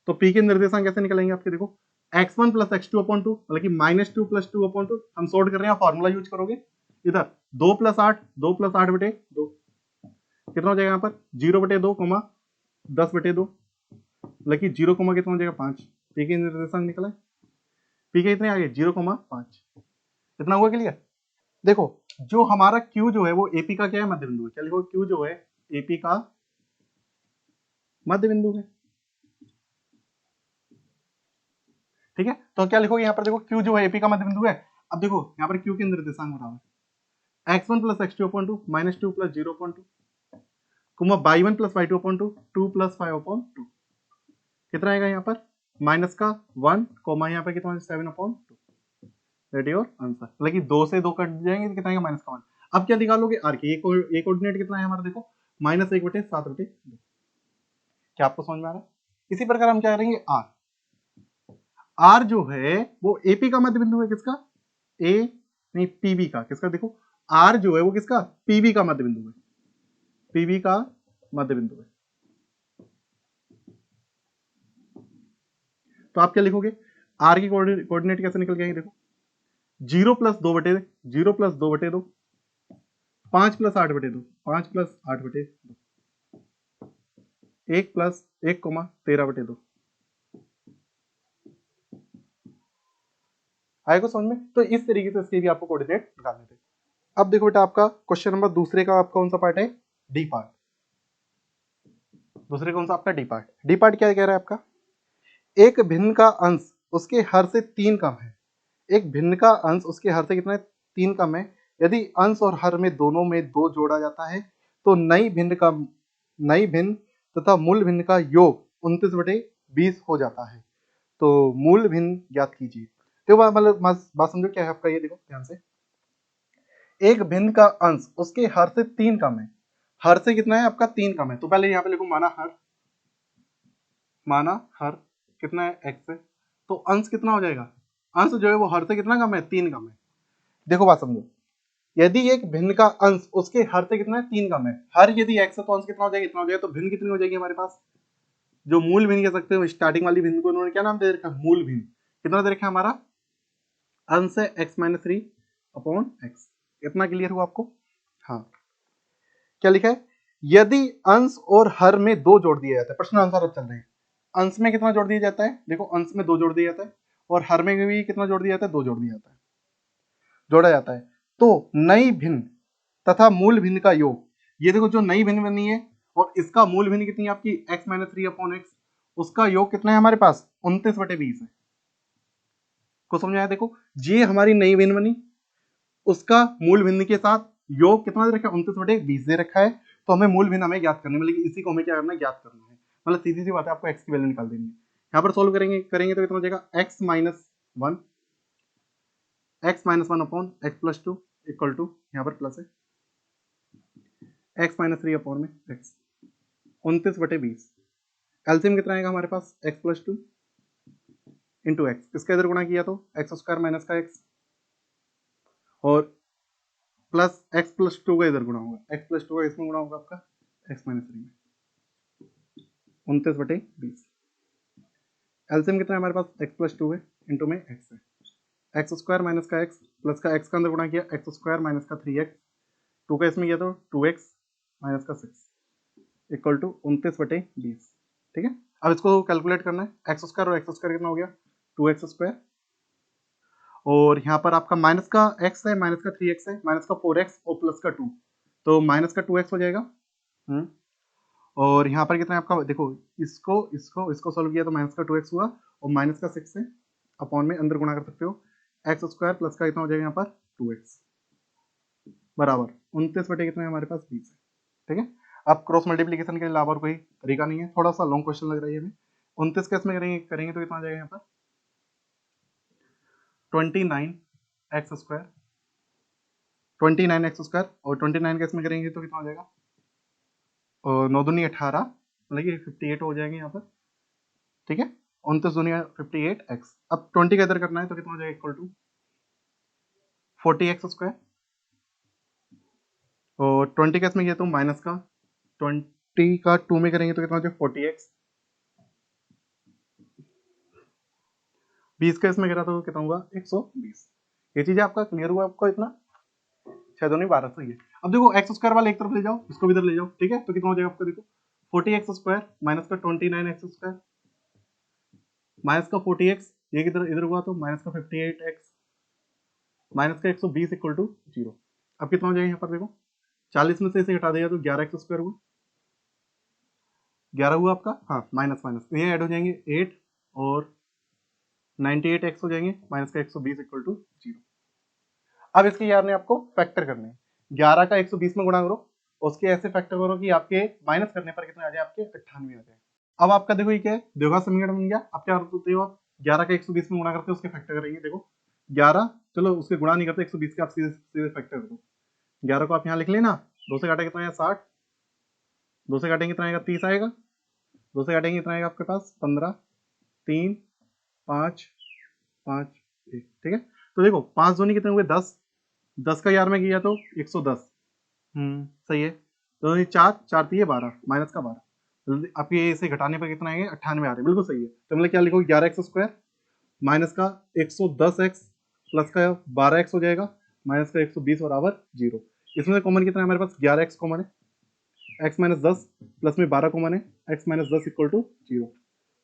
[SPEAKER 1] तो P के निर्देशांक कैसे निकलेंगे आपके, देखो x1 + x2/2, मतलब कि -2 + 2/2। हम सॉल्व कर रहे हैं, फॉर्मूला यूज करोगे, इधर 2 + 8, 2 + 8/2 कितना हो जाएगा, यहाँ पर 0/2, 10/2, मतलब कि 0, कितना हो जाएगा, 5। P के निर्देशांक निकला है, P के कितने आ गए, 0,5। कितना हुआ क्लियर? देखो जो हमारा Q जो है वो AP का क्या है, मध्य बिंदु है। क्या लिखो, Q जो है AP का मध्य बिंदु है, ठीक है। तो क्या लिखोगे यहाँ पर, देखो Q जो है AP का मध्य बिंदु है। अब देखो यहाँ पर Q के निर्देशांक बराबर x1 + x2/2 -2 + 0/2, y1 + y2/2 2 + 5/2। कितना आएगा यहाँ पर, माइनस का 1, यहाँ पर कितना 7/2। दैट योर आंसर, मतलब कि 2 से 2 कट जाएंगे तो कितना आएगा, -1। अब क्या निकालोगे, आर के, एक कोऑर्डिनेट कितना है हमारा, देखो -1/7/2। क्या आपको समझ में आ रहा है? इसी प्रकार हम क्या करेंगे, आर, आर जो है वो एपी का मध्य बिंदु है। किसका, ए नहीं पीबी का। किसका, देखो आर जो है वो किसका, पीबी का मध्य बिंदु है, पीबी का मध्य बिंदु है। तो आप क्या लिखोगे, आर की कोऑर्डिनेट कैसे निकल गए, देखो 0 + 2/2, 5 + 8/2, 5 + 8/2, 1 + 1, 13/2। आएगा समझ में? तो इस तरीके से इसके भी आपको कोऑर्डिनेट निकालने थे। अब देखो बेटा, आपका क्वेश्चन नंबर दूसरे का आपका कौन सा पार्ट है, डी पार्ट। दूसरे कौन सा आपका, डी पार्ट। डी पार्ट क्या कह रहा है आपका, एक भिन्न का अंश उसके हर से 3 कम है। एक भिन्न का अंश उसके हर से कितना है, 3 कम है। यदि अंश और हर में दोनों में 2 जोड़ा जाता है तो नई भिन्न तथा मूल भिन्न का योग 29/20 हो जाता है। तो मूल भिन्न ज्ञात कीजिए। तो मतलब बात समझो क्या है आपका, ये देखो ध्यान से, एक भिन्न का अंश उसके हर से 3 कम है। हर से कितना है आपका, 3 कम है। तो पहले यहाँ पे लिखो माना हर कितना है, x है। तो अंश कितना हो जाएगा, अंश जो है वो हर से कितना कम है, 3 कम है। देखो बात समझो, यदि एक भिन्न का अंश उसके हर से कितना है, 3 कम है। हर यदि x है तो अंश कितना हो जाएगा, इतना हो जाएगा। तो भिन्न कितनी हो जाएगी हमारे पास, जो मूल भिन्न कह सकते हो, स्टार्टिंग वाली भिन्न को उन्होंने क्या नाम दे रखा है, मूल भिन्न। कितना दे रखा है हमारा, अंश है x-3/x। इतना क्लियर हुआ आपको? हाँ, क्या लिखा है, यदि अंश और हर में 2 जोड़ दिया जाता है, प्रश्न अनुसार चल रहे हैं, अंश में कितना जोड़ दिया जाता है, देखो अंश में 2 जोड़ दिया जाता है और हर में भी कितना जोड़ दिया जाता है, 2 जोड़ दिया जाता है, जोड़ा जाता है। तो नई भिन्न तथा मूल भिन्न का योग, ये देखो जो नई भिन्न बनी है और इसका मूल भिन्न कितनी है आपकी x माइनस 3/x, उसका योग कितना है हमारे पास 29/20 है। को समझ आया? देखो ये हमारी नई भिन्न बनी, उसका मूल भिन्न के साथ योग कितना दे रखा है 29/20 दे रखा है। तो हमें मूल भिन्न हमें ज्ञात करनी है, मतलब इसी को हमें क्या करना है, ज्ञात करना है। मतलब सीधी सी बात है, आपको x की वैल्यू निकाल देनी है। यहाँ पर सोल्व करेंगे तो कितना हो जाएगा x minus 1 upon x plus 2 equal to, यहाँ पर प्लस है, x माइनस 3 में x 29/20। एलसीएम कितना आएगा हमारे पास x प्लस 2 इंटू एक्स, इसका इधर गुणा किया तो एक्स स्क्वायर माइनस का एक्स और प्लस एक्स प्लस 2 का इधर गुणा होगा, एक्स प्लस 2 का इसमें गुणा होगा आपका x माइनस 3 में 29/20। एलसीएम कितना है हमारे पास x प्लस 2 है इंटू में x है, एक्स स्क्वायर माइनस का एक्स प्लस का एक्स का अंदर गुणा किया एक्स स्क्वायर माइनस का 3x, 2 का इसमें किया तो 2x माइनस का 6 इक्वल टू 29/20। ठीक है, अब इसको कैलकुलेट करना है, एक्स स्क्वायर और एक्स स्क्वायर कितना हो गया 2x स्क्वायर, और यहाँ पर आपका माइनस का x है, माइनस का 3x है, माइनस का 4x और प्लस का 2, तो माइनस का 2x हो जाएगा। और यहाँ पर कितना है आपका, देखो इसको सॉल्व किया तो माइनस का 2x हुआ और माइनस का 6 है, अपॉन में अंदर गुणा कर सकते हो, एक्स स्क्वायर प्लस का कितना हो जाएगा यहाँ पर 2x बराबर 29 कितना है हमारे पास 20 है। ठीक है, अब क्रॉस मल्टीप्लीकेशन के अलावा और कोई तरीका नहीं है, थोड़ा सा लॉन्ग क्वेश्चन लग रहा है हमें। 29 केस में करेंगे तो कितना आ जाएगा यहाँ पर 29x स्क्वायर, 29x स्क्वायर, और 29 केस में करेंगे तो कितना हो जाएगा, और 9 दूनी 18, मतलब कि 58 हो जाएंगे यहाँ पर। ठीक है, 29 दूनी 58x, अब 20 का इधर करना है तो कितना हो जाएगा इक्वल टू 40x स्क्वायर, और 20 केस में किया तो माइनस का 20 का 2 में करेंगे तो कितना हो जाएगा 40x, 20 केस में करा तो कितना होगा 120। ये चीज आपका क्लियर हुआ आपको इतना, 6 दूनी 12 सही है। अब देखो एक्स स्क्वायर वाले एक तरफ ले जाओ, इसको भी इधर ले जाओ। ठीक है, तो कितना हो जाएगा आपका, देखो 40x स्क्वायर माइनस का 29x स्क्वायर माइनस का 40x, ये किधर इधर हुआ तो माइनस का 58x माइनस का 120 इक्वल टू 0। अब कितना हो जाएगा यहाँ पर, देखो 40 में से इसे हटा दिया तो 11x स्क्वायर हुआ, 11 हुआ आपका, हाँ माइनस माइनस ये ऐड हो जाएंगे 8 और 98x हो जाएंगे, माइनस का 120 इक्वल टू 0। अब इसके यार ने आपको फैक्टर करने हैं, 11 का 120 में गुणा करो, उसके ऐसे फैक्टर करो कि आपके माइनस करने पर कितना आ जाए, आपके 98 आ जाए। अब आपका देखो ये क्या है, द्विघात समीकरण बन गया। अब क्या करते हो आप, 11 का 120 में गुणा करते हो, उसके फैक्टर करेंगे। देखो 11, चलो उसके गुणा नहीं करते, 120 के आप सीधे सीधे फैक्टर करो। 11 को आप यहाँ लिख लेना, 2 से काटे कितना आएगा 60, 2 से काटेंगे कितना आएगा 30 आएगा, 2 से काटेंगे कितना आएगा आपके पास 15, 3, 5, 5, 1। ठीक है, तो देखो 5 दूनी कितने हुए 10, 10 का यार में किया तो 110, सही है। तो 4, 4 दिए 12, माइनस का 12, आपके इसे घटाने पर कितना आएगा 98 आ रहे हैं, बिल्कुल सही है। तो मतलब क्या लिखोगे 11x स्क्वायर माइनस का 110x प्लस का 12x हो जाएगा, माइनस का 120 बराबर 0। इसमें से कॉमन कितना है हमारे पास, 11x कॉमन है, x माइनस 10 प्लस में 12 कॉमन है, x माइनस 10 इक्वल टू 0।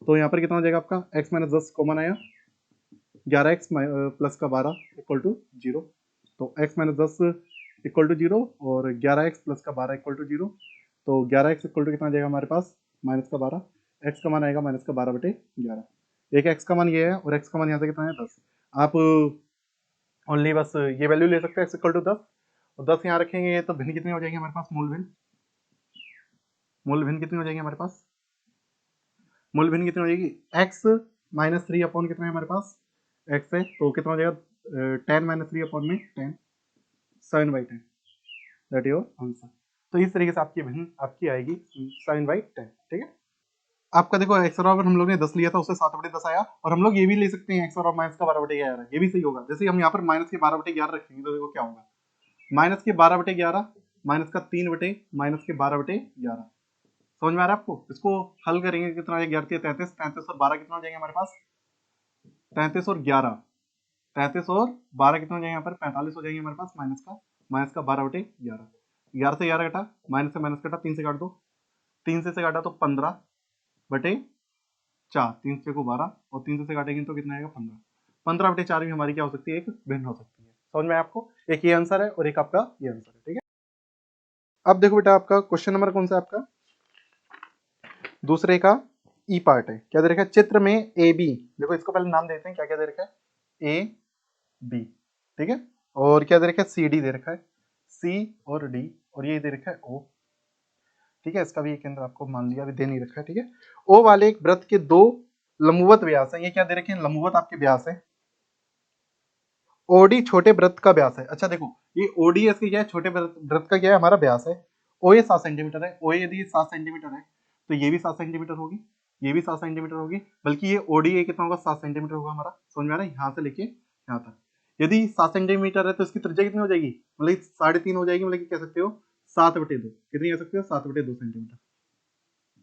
[SPEAKER 1] तो यहाँ पर कितना हो जाएगा आपका, x माइनस 10 कॉमन आया, 11x प्लस का 12 इक्वल टू 0। तो x माइनस 10 इक्वल टू 0 और 11x प्लस का 12 इक्वल टू 0। तो 11x इक्वल टू कितना आ जाएगा हमारे पास माइनस का 12, x का मान आएगा माइनस का 12/11। एक x का मान ये है और x का मान यहाँ से कितना है 10। आप ओनली बस ये वैल्यू ले सकते हैं x इक्वल टू 10, और 10 यहाँ रखेंगे तो भिन्न कितनी हो जाएगी हमारे पास, मूल भिन्न कितनी हो जाएगी हमारे पास, मूल भिन्न कितनी हो जाएगी, x माइनस 3 अपॉन कितना है हमारे पास x है, तो कितना हो जाएगा 10 माइनस 3 अपॉन में 10, 7/10, दैट योर आंसर। तो इस तरीके से आपकी भिन्न आपकी आएगी 7/10। ठीक है, आपका देखो एक्स बराबर हम लोग ने 10 लिया था, उससे 7/10 आया, और हम लोग ये भी ले सकते हैं एक्स बराबर माइनस का 12/11, ये भी सही होगा। जैसे हम यहाँ पर माइनस के 12/11 रखेंगे तो देखो क्या होगा, माइनस के 12/11 माइनस का 3 बटे माइनस के 12/11। समझ में आ रहा है आपको? इसको हल करेंगे कितना हो जाएगा, 33, 33 और 12 कितना हो जाएगा हमारे पास, 33 और 11, 33 और 12 कितना हो जाएगा यहाँ पर 45 हो जाएंगे हमारे पास, माइनस का 12/11, 11 से 11 घटा, माइनस से माइनस घटा, 3 से काट दो, 3 से काटा तो 15/4, 3 से को 12 और 3 से काटेंगे तो कितना आएगा 15। 15/4 भी हमारी क्या हो सकती है, एक भिन्न हो सकती है। समझ में आपको, एक ये आंसर है और एक आपका ये आंसर है, ठीक है। अब देखो बेटा, आपका क्वेश्चन नंबर कौन सा है, आपका दूसरे का ई पार्ट है। क्या दे रखा है, चित्र में ए बी, देखो इसको पहले नाम देते हैं, क्या क्या दे रखा है, ए बी, ठीक है। और क्या दे रखा है, सी डी दे रखा है, सी और डी, और ये दे रखा है ओ, ठीक है। इसका भी केंद्र आपको मान लिया, अभी दे नहीं रखा है, ठीक है। ओ वाले एक वृत्त के दो लंबवत व्यास है, ये क्या दे रखे हैं, लंबवत आपके व्यास है। ओडी छोटे वृत्त का व्यास है। अच्छा देखो, ये ओडीएस की क्या है, छोटे वृत्त का क्या है, हमारा व्यास है। ओ ये 7 सेंटीमीटर है, ओ यदि 7 सेंटीमीटर है तो ये भी 7 सेंटीमीटर होगी, ये भी 7 सेंटीमीटर होगी, बल्कि ये ओडीए कितना होगा, 7 सेंटीमीटर होगा हमारा। समझ में आ रहा है, यहाँ से लेके यहाँ तक यदि 7 सेंटीमीटर है तो इसकी त्रिज्या कितनी हो जाएगी, मतलब 3.5 हो जाएगी, मतलब कह सकते हो 7/2, कितनी कह सकते हो, 7/2 सेंटीमीटर।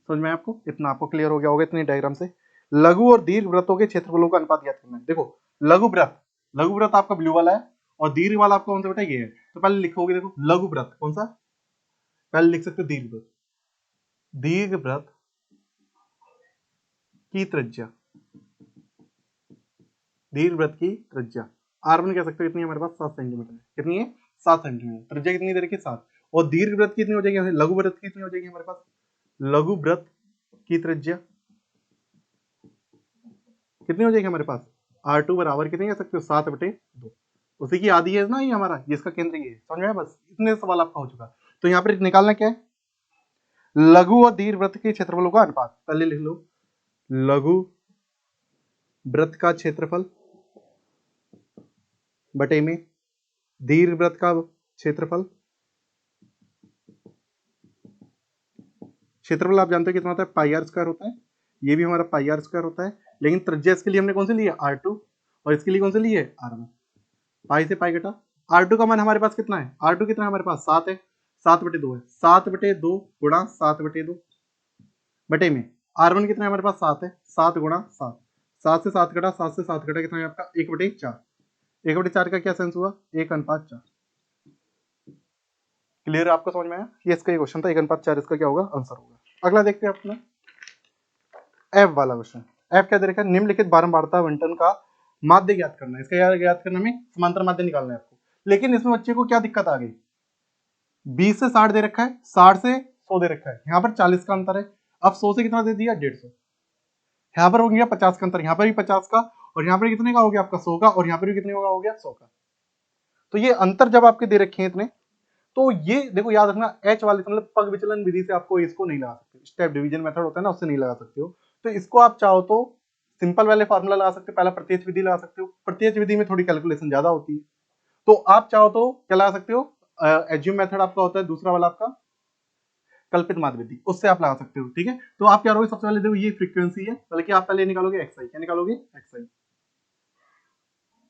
[SPEAKER 1] समझ में आपको, इतना आपको क्लियर हो गया होगा इतने डायग्राम से। लघु और दीर्घ वृत्तों के क्षेत्रफलों का अनुपात ज्ञात करना है। देखो लघु व्रत आपका ब्लू वाला है, और दीर्घ वाला आपका कौन सा बेटा, ये है। तो पहले लिखोगे, देखो लघु व्रत कौन सा, पहले लिख सकते हो दीर्घ व्रत, दीर्घ व्रत की त्रिज्या, दीर्घ व्रत की त्रिज्या R1 कह सकते हो, कितनी है हमारे पास, 7 सेंटीमीटर है। कितनी है, 7 सेंटीमीटर, त्रिज्या कितनी दे रखी है, 7। और दीर्घ व्रत कितनी हो जाएगी, लघु व्रत कितनी हो जाएगी हमारे पास, लघु व्रत की त्रिज्या कितनी हो जाएगी हमारे पास, R2 बराबर कितनी कह सकते हो, 7/2, उसी की आधी है ना ये हमारा, ये इसका केंद्र ये है। समझ में आया, बस इतने सवाल आपका हो चुका। तो यहाँ पर निकालना क्या है, लघु और दीर्घ वृत्त के क्षेत्रफलों का अनुपात। पहले लिख लो, लघु वृत्त का क्षेत्रफल बटे में दीर्घ वृत्त का क्षेत्रफल। क्षेत्रफल आप जानते हो कितना होता है, πr² होता है, ये भी हमारा πr² होता है, लेकिन त्रिज्या इसके लिए हमने कौन सी ली है, R2, और इसके लिए कौन सी ली है, R1। पाई से पाई घटा, R2 का मान हमारे पास कितना है, R2 कितना है हमारे पास, 7 है, 7/2 है, 7/2 गुणा 7/2 बटे में R1 कितना है हमारे पास, 7 है, 7 गुणा 7, 7 से 7 घटा, 7 से 7 घटा, कितना है आपका, 1/4। 1/4 का क्या सेंस हुआ, 1:4। क्लियर आपको समझ में आया, ये इसका क्वेश्चन था, 1:4 इसका क्या होगा, आंसर होगा। अगला देखते हैं अपना एफ वाला क्वेश्चन। एफ क्या दे रखा है, निम्नलिखित बारंबारता बंटन का माध्य ज्ञात करना है। इसका क्या ज्ञात करना में, समांतर माध्य निकालना है आपको। लेकिन इसमें बच्चे को क्या दिक्कत आ गई, 20 से 60 दे रखा है, 60 से 100 दे रखा है, यहाँ पर 40 का अंतर है। अब 100 से कितना दे दिया, 150, यहाँ पर हो गया 50 का अंतर, यहाँ पर भी 50 का, और यहाँ पर कितने का हो गया आपका, 100 का, और यहाँ पर भी कितने का हो गया, 100 का। तो ये अंतर जब आपके दे रखे हैं इतने, तो ये देखो याद रखना, एच वाले मतलब पग विचलन विधि से आपको इसको नहीं लगा सकते, स्टेप डिवीजन मेथड होता है ना, उससे नहीं लगा सकते हो। तो इसको आप चाहो तो सिंपल वाले फॉर्मूला लगा सकते हो, पहला प्रत्यक्ष विधि लगा सकते हो। प्रत्यक्ष विधि में थोड़ी कैलकुलेशन ज्यादा होती है, तो आप चाहो तो क्या लगा सकते हो, एज्यूम मेथड आपका होता है, दूसरा वाला आपका कल्पित माध्य विधि, उससे आप लगा सकते हो, ठीक है। तो आप क्या करोगे, सबसे पहले देखो ये फ्रीक्वेंसी है, बल्कि आप पहले निकालोगे एक्सआई। क्या निकालोगे, एक्सआई।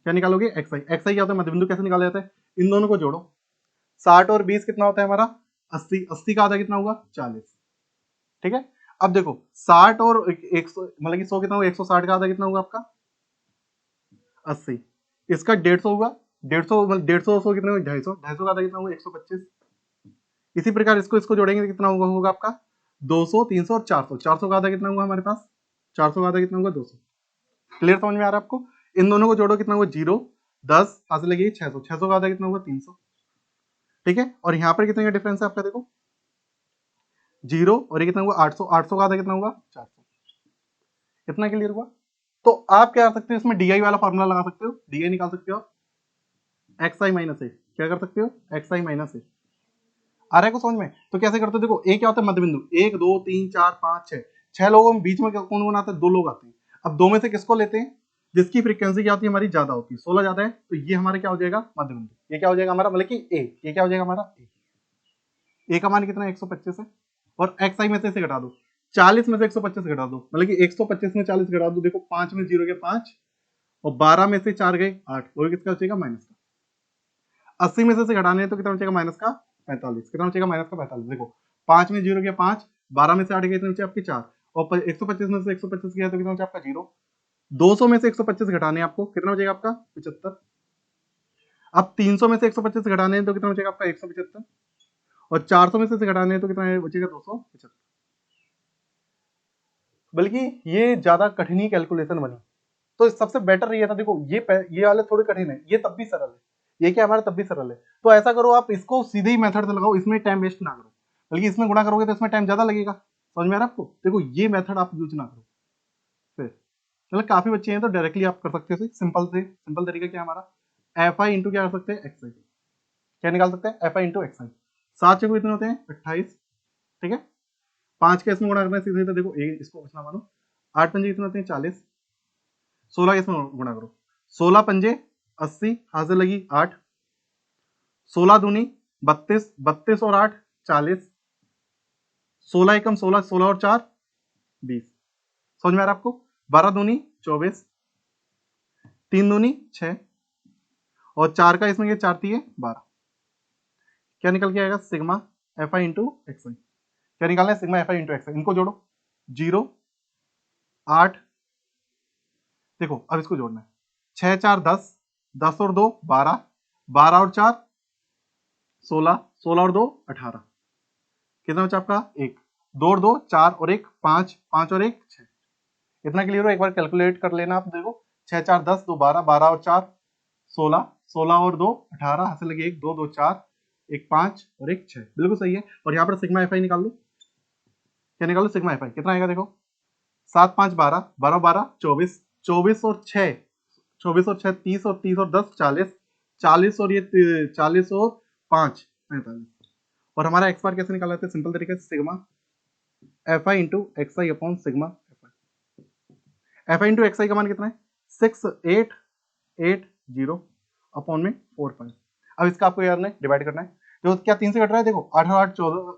[SPEAKER 1] क्या निकालोगे, एक्सआई। एक्सआई क्या होता है, मध्य बिंदु कैसे निकाला जाता है, इन दोनों को जोड़ो, 60 और 20 कितना होता है हमारा, 80। 80 का आधा कितना होगा, 40, ठीक है। अब देखो 60 और 100 मतलब कि 100 कितना होगा, 160 का आधा कितना होगा आपका, 80। इसका 150 होगा, 150 मतलब 150 100 कितना होगा, 250। 250 का आधा कितना होगा, 125। इसी प्रकार इसको इसको जोड़ेंगे तो कितना होगा आपका, 200 300 और 400। 400 का आधा कितना होगा हमारे पास, 400 का आधा कितना होगा, 200। क्लियर समझ में आ रहा है आपको। इन दोनों को जोड़ो, कितना होगा, 0 10 हाथ लगी 600। 600 का आधा कितना होगा, 300, ठीक है। और यहाँ पर कितने का डिफरेंस है आपका, देखो 0 और ये कितना हुआ, 800। 800 का आधा कितना होगा, 400। इतना क्लियर हुआ। तो आप क्या कर सकते हो, इसमें डी वाला फॉर्मूला लगा सकते हो, डी निकाल सकते हो, एक्स आई माइनस ए। क्या कर सकते हो, एक्स आई माइनस ए। आ रहा है को समझ में। तो कैसे करते हो, देखो ए क्या होता है, मध्य बिंदु, 1 2 3 4 5 6, 6 लोगों में बीच में कौन कौन आता है, 2 लोग आते हैं। अब 2 में से किसको लेते हैं, जिसकी फ्रीक्वेंसी क्या होती है हमारी, ज्यादा होती है, 16 ज्यादा है, तो ये हमारे क्या हो जाएगा, मध्य बिंदु। ये क्या हो जाएगा हमारा, मतलब कि ए, ये क्या हो जाएगा हमारा ए का मान कितना है, 125 है। और एक्स आई में से घटा दो, 40 में से 125 घटा दो, मतलब कि 125 में 40 घटा दो, देखो 5 में 0 गए 5, और 12 में से 4 गए 8, और किसका बचेगा, माइनस का। 80 में से घटाने तो कितना बचेगा, माइनस का 45। कितना बचेगा, माइनस का 45। देखो 5 में 0 गया 5, 12 में से 8 गए, इतने बचे आपके 4, और 125 में से 125 गया तो कितना बचा आपका 0। 200 में से 125 घटाने आपको, कितना बचेगा आपका 75। अब 300 में से 125 घटाने तो कितना बचेगा आपका 175, और 400 में से घटाने तो कितना बचेगा 275। बल्कि ये ज्यादा कठिन कैलकुलेशन बनी, तो सबसे बेटर ये था, देखो ये वाले थोड़े कठिन है, ये तब भी सरल है, ये क्या हमारा तब भी सरल है। तो ऐसा करो आप इसको सीधे ही मेथड से लगाओ, इसमें टाइम वेस्ट ना करो, बल्कि इसमें गुणा करोगे तो इसमें टाइम ज्यादा लगेगा। समझ में आ रहा है आपको? देखो ये मेथड आप यूज ना करो फिर, मतलब काफी बच्चे हैं तो डायरेक्टली आप कर सकते हो, सिंपल तरीका क्या हमारा, एफ आई इंटू क्या कर सकते हैं एक्स आई, क्या निकाल सकते हैं एफ आई इंटू एक्स आई। 7 को कितने होते हैं 28, ठीक है, 5 के इसमें गुणा करना है सीधे सीधे, देखो इसको कुछ ना मानो, 8 पंजे कितने होते हैं 40, 16 के इसमें गुणा करो, 16 पंजे 80, हाजिर लगी 8, 16 दूनी 32, 32 और 8 40, 16 एकम 16, 16 और 4 20। समझ में आ रहा है आपको? 12 दूनी 24, 3 दूनी 6 और 4 का इसमें ये 4 थी 12, क्या निकल के आएगा sigma F I into X I. क्या निकालना है sigma F I into X I, इनको जोड़ो 0 8, देखो अब इसको जोड़ना है 6 4 10, 10 और 2 12, 12 और 4 16, 16 और 2 18, कितना बचा आपका 1, 2 और 2 4 और 1 5, 5 और 1 6। इतना क्लियर हो? एक बार कैलकुलेट कर लेना आप, देखो 6 4 10, 2 12, 12 और 4 16, 16 और 2 18, हासिल लगी 1 2 2 4 1 5 और 1 6, बिल्कुल सही है। और यहाँ पर सिग्मा एफ आई निकाल लो, क्या निकालो सिग्मा एफ आई कितना आएगा, देखो 7 5 12, 12 12 24, 24 और 6, 24 और 6 30 और 30 और 10 40, 40 और ये 40 और 5 45। और हमारा एक्स बार कैसे निकाला जाता है, सिंपल तरीके से sigma F I into X I upon sigma F I. F I into X I का मान कितना है 6 8 8 0 अपॉन में 4 5। अब इसका आपको यार ने डिवाइड करना है, जो क्या 3 से कट रहा है, देखो 8 8 14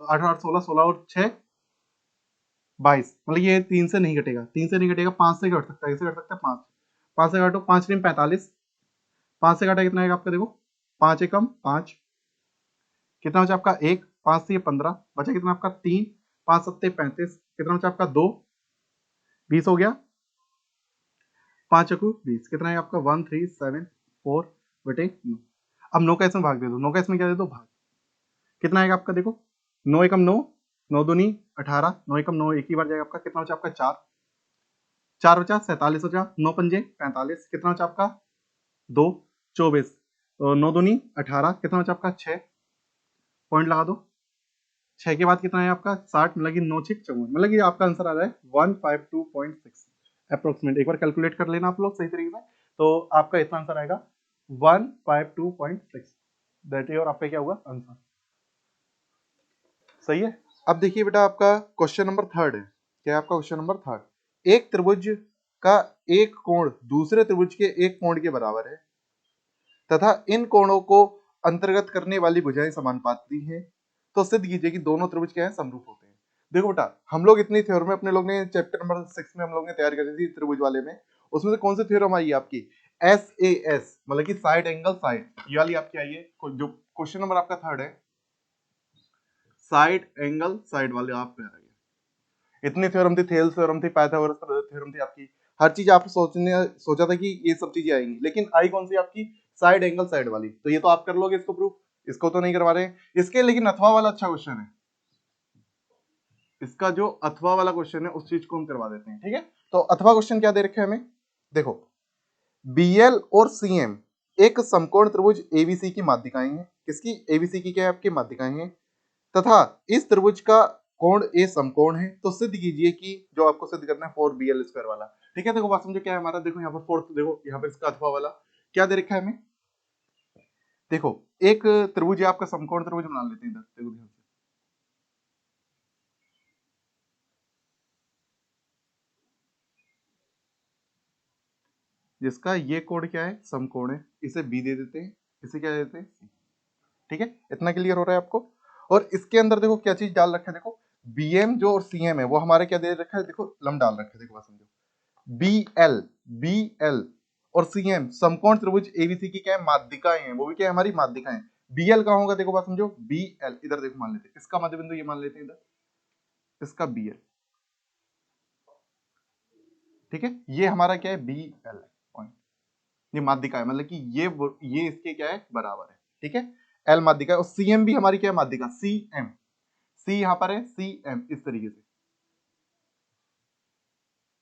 [SPEAKER 1] 8 8 16 16 और 6 22, मतलब ये 3 से नहीं कटेगा, 3 से नहीं कटेगा, 5 से कट सकता है, इसे कट सकता है 5, 5 से काटो 5 3 45, 5 से काटा कितना आएगा आपका, देखो 5 एकम 5, कितना बचा आपका 1, 5 से 15 बचा कितना आपका 3, 5 सत्ते 35, कितना बचा आपका 2 20 हो गया, 5 चकू 20, कितना है आपका 1 3 7 4 बटे 9। अब 9 का इसमें भाग दे दो, 9 का इसमें क्या दे दो भाग, कितना आएगा आपका, देखो 9 एकम 9, 9 दूनी 18, 9 एकम 9 एक ही बार जाएगा आपका, कितना बचा आपका 4, 4 बचा 47 बचा, 9 पंजे 45, कितना बचा आपका 2 24, 9 दूनी 18, कितना बचा आपका 6, पॉइंट लगा दो, 6 के बाद कितना है आपका 60, मतलब कि 9 6 54, मतलब कि आपका आंसर आ रहा है 152.6 अप्रोक्सीमेट। एक बार कैलकुलेट कर लेना आप लोग सही तरीके से, तो आपका इतना आंसर आएगा 152.6, दैट इज और आपका क्या हुआ आंसर, सही है। अब देखिए बेटा आपका क्वेश्चन नंबर 3 है, क्या है आपका क्वेश्चन नंबर 3, एक त्रिभुज का एक कोण दूसरे त्रिभुज के एक कोण के बराबर है तथा इन कोणों को अंतर्गत करने वाली भुजाएं समानुपाती हैं, तो सिद्ध कीजिए कि दोनों त्रिभुज क्या है समरूप होते हैं। देखो बेटा हम लोग इतनी थ्योरम में अपने लोग ने चैप्टर नंबर 6 में हम लोग ने तैयार करी थी त्रिभुज वाले में, उसमें से कौन सी थ्योरम आई है आपकी SAS, मतलब कि साइड एंगल साइड, ये वाली आपकी आई है, जो क्वेश्चन नंबर आपका 3 है साइड एंगल साइड वाले आप पे आ गया। इतनी थ्योरम थी, थेल्स थ्योरम थी, पाइथागोरस थ्योरम थी आपकी, हर चीज आप सोचा था कि ये सब चीजें आएंगी, लेकिन आई कौन सी आपकी साइड एंगल साइड वाली। तो ये तो आप कर लोगे इसको प्रूफ, इसको तो नहीं करवा रहे हैं इसके, लेकिन अथवा वाला अच्छा क्वेश्चन है, इसका जो अथवा वाला क्वेश्चन है उस चीज को हम करवा देते हैं, ठीक है। तो अथवा क्वेश्चन क्या दे रखे हैं हमें, देखो BL और CM एक समकोण त्रिभुज ABC की माध्यिकाएं हैं, किसकी ABC की क्या है आपकी माध्यिकाएं हैं, तथा इस त्रिभुज का कोण A समकोण है, तो सिद्ध कीजिए कि जो आपको सिद्ध करना है 4BL² वाला, ठीक है। देखो बात समझो क्या है हमारा, देखो यहाँ पर फोर्थ, देखो यहाँ पर इसका अथवा वाला क्या दे रखा है हमें, देखो एक त्रिभुज है आपका समकोण त्रिभुज बना लेते हैं इधर, देखो ध्यान से, जिसका ये कोण क्या है समकोण है, इसे B दे देते हैं, इसे क्या दे देते हैं C, ठीक है। इतना क्लियर हो रहा है आपको। और इसके अंदर देखो क्या चीज डाल रखा है, देखो BM जो और CM है वो हमारे क्या दे रखा है, देखो लम डाल रखा है, देखो बात समझो BL और CM समकोण त्रिभुज ABC की क्या है माध्यिकाएं हैं, वो भी क्या है हमारी माध्यिकाएं। BL कहाँ होगा, देखो बात समझो BL इधर देखो मान लेते हैं, इसका मध्य बिंदु ये मान लेते हैं इधर, इसका BL, ठीक है। ये हमारा क्या है BL पॉइंट, ये माध्यिका है, मतलब कि ये इसके क्या है बराबर है, ठीक है। L माध्यिका है और CM भी हमारी क्या है माध्यिका, CM, C यहां पर है CM इस तरीके से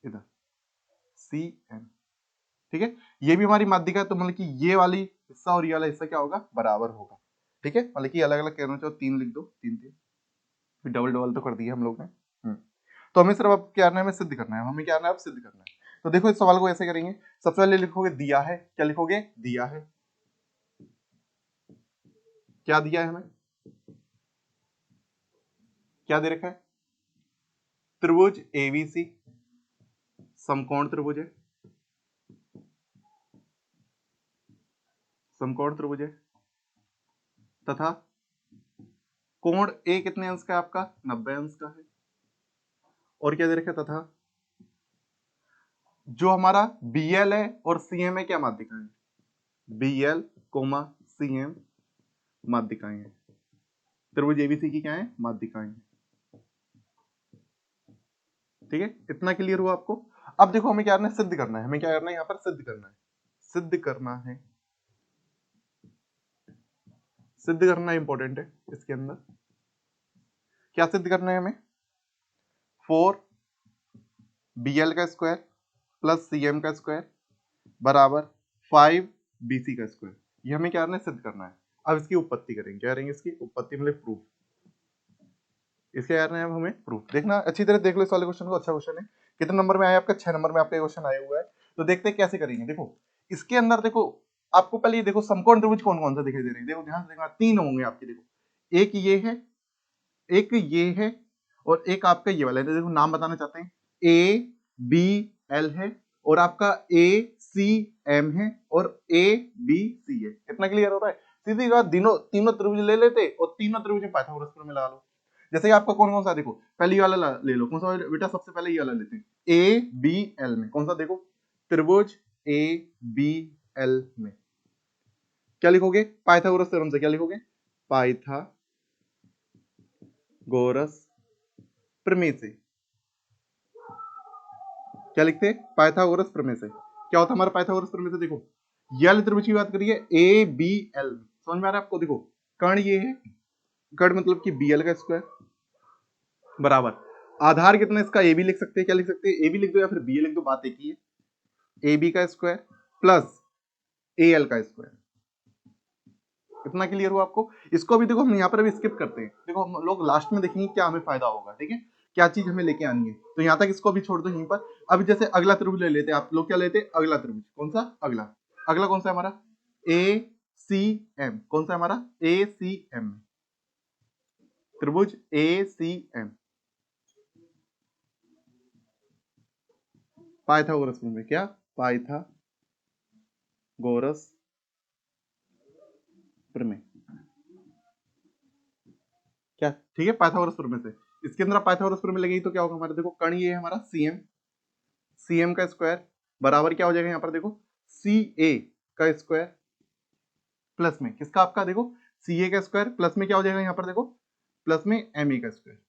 [SPEAKER 1] इधर CM, ठीक है, ये भी हमारी माध्यिका है, तो मतलब कि ये वाली हिस्सा और ये वाला हिस्सा क्या होगा, बराबर होगा। ठीक है, मतलब कि अलग अलग कहना चाहो 3 लिख दो, 3 3, फिर डबल डबल तो कर दिया हम लोग ने। तो हमें सिर्फ अब क्या करना है, हमें सिद्ध करना है, हमें क्या करना है, अब सिद्ध करना है। तो देखो इस सवाल को ऐसे करेंगे, सबसे पहले लिखोगे दिया है, क्या लिखोगे, दिया है, क्या दिया है हमें, क्या दे रखा है, त्रिभुज एबीसी समकोण त्रिभुज है, समकोण त्रिभुज है, तथा कोण ए कितने अंश का है आपका, 90 अंश का है। और क्या दे रखा है, तथा जो हमारा बीएल है और सीएम है क्या माध्यिकाएं हैं, बीएल कोमा सीएम माध्यिकाएं हैं, त्रिभुज एबीसी की क्या है, माध्यिकाएं हैं। ठीक है, इतना क्लियर हुआ आपको। अब देखो हमें क्या करना है, सिद्ध करना है, हमें क्या करना है, यहाँ पर सिद्ध करना है, सिद्ध करना है, सिद्ध करना इंपॉर्टेंट है इसके अंदर। क्या सिद्ध करना है हमें, 4 बीएल का स्क्वायर प्लस सीएम का स्क्वायर बराबर 5 बीसी का स्क्वायर, ये हमें क्या करना है, सिद्ध करना है। अब इसकी उत्पत्ति करेंगे, क्या करेंगे, इसकी उत्पत्ति मतलब प्रूफ, इसके यार अब हमें प्रूफ देखना, अच्छी तरह देख लो इस वाले क्वेश्चन को, अच्छा क्वेश्चन है। कितने नंबर में आया आपका, 6 नंबर में आपका क्वेश्चन आया हुआ है। तो देखते हैं कैसे करेंगे। देखो इसके अंदर देखो, आपको पहले ये देखो समकोण त्रिभुज कौन कौन सा दिखाई दे रहे हैं, देखो ध्यान से देखना, 3 होंगे आपके, देखो एक ये है, एक ये है, और एक आपका ये वाला है। देखो नाम बताना चाहते हैं, ए बी एल है, और आपका ए सी एम है, और ए बी सी है। इतना क्लियर हो रहा है। सीधी बात, तीनों त्रिभुज ले लेते और तीनों त्रिभुज में पाइथागोरस प्रमेय लगा लो। जैसे आपका कौन कौन सा, देखो पहली वाला ले लो, कौन सा बेटा, सबसे पहले ये वाला लेते हैं, ए बी एल में कौन सा, देखो त्रिभुज ए बी एल में क्या लिखोगे, पाइथागोरस थ्योरम से क्या लिखोगे, पाइथागोरस प्रमेय से। क्या लिखते हैं, पाइथागोरस प्रमेय से। क्या होता है हमारा पाइथागोरस प्रमेय से, देखो यल त्रिभुज की बात करिए, ए बी एल, समझ में आ रहा है आपको। देखो कर्ण ये है, कर्ण मतलब कि बी एल का स्क्वायर बराबर आधार कितना इसका, ए बी लिख सकते हैं, क्या लिख सकते हैं, ए बी लिख दो या फिर बी एल लिख दो, बात एक ही है, ए बी का स्क्वायर प्लस ए एल का स्क्वायर। इतना क्लियर हुआ आपको। इसको भी देखो हम यहाँ पर अभी स्किप करते हैं, देखो हम लोग लास्ट में देखेंगे क्या हमें फायदा होगा, ठीक है, क्या चीज हमें लेके आनी है। तो यहाँ तक इसको भी छोड़ दो यहीं पर। अब जैसे अगला त्रिभुज ले लेते हैं, आप लोग क्या लेते हैं, अगला त्रिभुज कौन सा, अगला अगला कौन सा है हमारा, ए सी एम, कौन सा है हमारा, ए सी एम, त्रिभुज ए सी एम, पाइथागोरस में क्या, पाइथागोरस प्रमेय, क्या ठीक है, पाइथागोरस प्रमेय से। इसके अंदर पाइथागोरस प्रमेय लगेगी तो क्या होगा हमारा, देखो कर्ण ये है हमारा सीएम, सीएम का स्क्वायर बराबर क्या हो जाएगा यहाँ पर, देखो सी ए का स्क्वायर प्लस में किसका, आपका देखो सी ए का स्क्वायर प्लस में क्या हो जाएगा यहाँ पर, देखो प्लस में एम ए का स्क्वायर।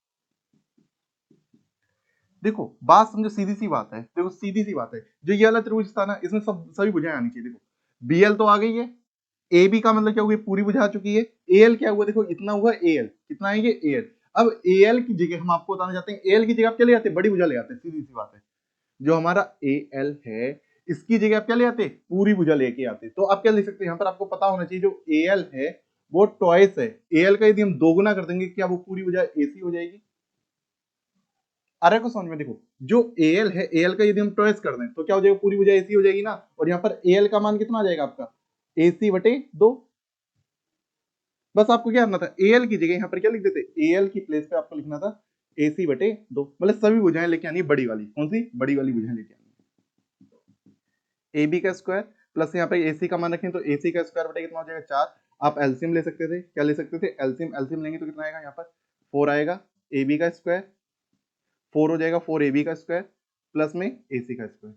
[SPEAKER 1] देखो बात समझो, सीधी सी बात है, देखो सीधी सी बात है, जो ये वाला त्रिभुज था ना, इसमें सब सभी भुजाएं आनी चाहिए। देखो बीएल तो आ गई है, ए बी का मतलब क्या हुआ, पूरी भुजा आ चुकी है, ए एल क्या हुआ, देखो इतना हुआ ए एल, कितना है ये ए एल। अब ए एल की जगह हम आपको बताना चाहते हैं, ए एल की जगह आप क्या ले आते हैं, बड़ी भुजा ले आते हैं, सीधी सी बात है। जो हमारा ए एल है इसकी जगह आप क्या ले आते, पूरी भुजा लेके आते। तो आप क्या लिख सकते हैं, यहाँ पर आपको पता होना चाहिए, जो ए एल है वो ट्वाइस है, ए एल का यदि हम दोगुना कर देंगे क्या वो पूरी भुजा एसी हो जाएगी। अरे को समझ में, देखो जो ए एल है, ए एल का यदि हम ट्वाइस कर दें तो क्या हो जाएगा, पूरी भुजा एसी हो जाएगी ना। और यहाँ पर ए एल का मान कितना आ जाएगा आपका, एसी बटे 2। बस आपको क्या करना था, ए एल की जगह यहाँ पर क्या लिख देते, ए एल की प्लेस पे आपको लिखना था एसी बटे 2, मतलब सभी भुजाएं लेके आनी बड़ी वाली, कौन सी, बड़ी वाली भुजाएं लेके आनी। ए बी का स्क्वायर प्लस यहाँ पे एसी का मान रखें तो एसी का स्क्वायर बटे कितना हो जाएगा, 4। आप एलसीएम ले सकते थे, क्या ले सकते थे, एलसीएम, एलसीएम लेंगे तो कितना आएगा यहाँ पर, 4 आएगा, ए बी का स्क्वायर 4 हो जाएगा, 4 ए बी का स्क्वायर प्लस में एसी का स्क्वायर,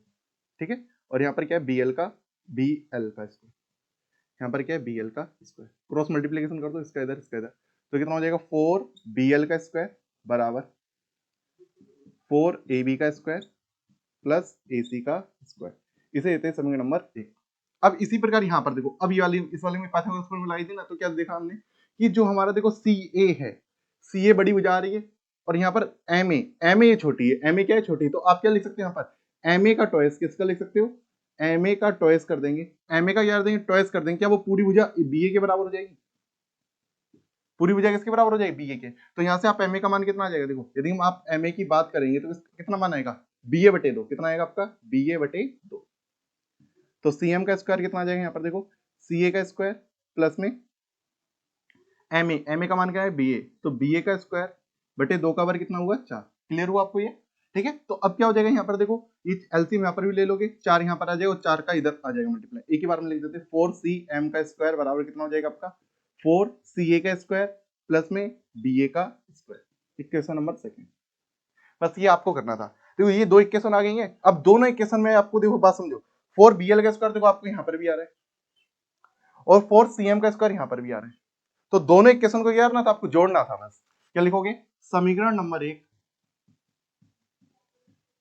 [SPEAKER 1] ठीक है। और यहाँ पर क्या है, बी एल का स्क्वायर, यहाँ पर क्या है, बी एल का स्क्वायर, क्रॉस मल्टीप्लीकेशन कर दो, इसका इधर इसका इधर, तो कितना हो जाएगा, 4 बी एल का स्क्वायर बराबर 4 ए बी का स्क्वायर प्लस ए सी का स्क्वायर। इसे देते हैं समीकरण नंबर 1। अब इसी प्रकार यहाँ पर देखो, अब ये वाली, इस वाले में पाइथागोरस प्रमेय लाई थी ना, तो क्या देखा हमने कि जो हमारा देखो सी ए है, सी ए बड़ी भुजा आ रही है, और यहाँ पर एम ए छोटी है, एम ए क्या है, छोटी है। तो आप क्या लिख सकते हैं यहाँ पर, एम ए का ट्वाइस किसका लिख सकते हो, एम ए का टॉयस कर देंगे, एम ए का क्या कर देंगे, टॉयस कर देंगे, क्या वो पूरी भुजा बी ए के बराबर हो जाएगी? पूरी भुजा किसके बराबर हो जाएगी? बी ए के। तो यहाँ से आप एम ए का मान कितना आ जाएगा? देखो यदि हम आप एम ए की बात करेंगे तो कितना मान आएगा? बी ए बटे 2। कितना आएगा आपका? बी ए बटे 2। तो सी एम का स्क्वायर कितना आ जाएगा यहाँ पर? देखो सी ए का स्क्वायर प्लस में एम ए का मान क्या है? बी ए। तो बी ए का स्क्वायर बटे 2 का वर्ग कितना हुआ? 4। क्लियर हुआ आपको ये? ठीक है। तो अब क्या हो जाएगा यहाँ पर? देखो ये एलसीएम यहाँ पर भी ले लोगे, 4 यहाँ पर आ जाएगा और 4 का इधर आ जाएगा मल्टीप्लाई। एक ही बार में लिख देते हैं 4cm का स्क्वायर बराबर कितना हो जाएगा आपका? 4ca का स्क्वायर प्लस में ba का स्क्वायर। Equation number second. बस ये आपको करना था। देखो ये दो इक्वेशन आ गई हैं। अब दोनों इक्वेशन में आपको देखो बात समझो, 4bl का स्क्वायर देखो आपको यहाँ पर भी आ रहा है और 4cm का स्क्वायर यहाँ पर भी आ रहा है। तो दोनों इक्वेशन को क्या करना था? आपको जोड़ना था। बस क्या लिखोगे? समीकरण नंबर 1